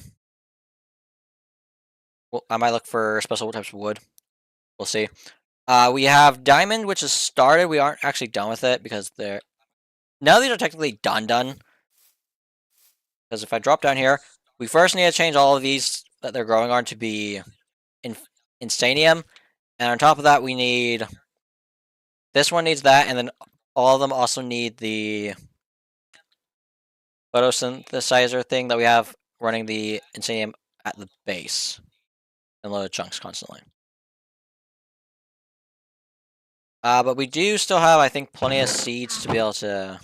I might look for special types of wood. We'll see. We have diamond, which is started. We aren't actually done with it because they're... None of these are technically done. Because if I drop down here, we first need to change all of these that they're growing on to be Instanium. And on top of that, we need... This one needs that, and then all of them also need the photosynthesizer thing that we have running the Instanium at the base. And load chunks constantly. But we do still have, I think, plenty of seeds to be able to...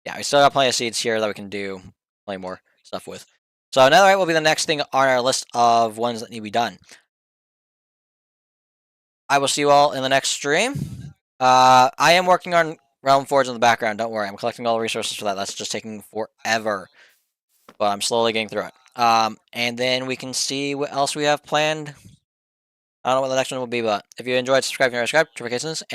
Yeah, we still have plenty of seeds here that we can do plenty more stuff with. So netherite will be the next thing on our list of ones that need to be done. I will see you all in the next stream. I am working on Realm Forge in the background. Don't worry, I'm collecting all the resources for that. That's just taking forever. But I'm slowly getting through it. And then we can see what else we have planned. I don't know what the next one will be, but if you enjoyed, subscribe if you're not subscribed, notifications, and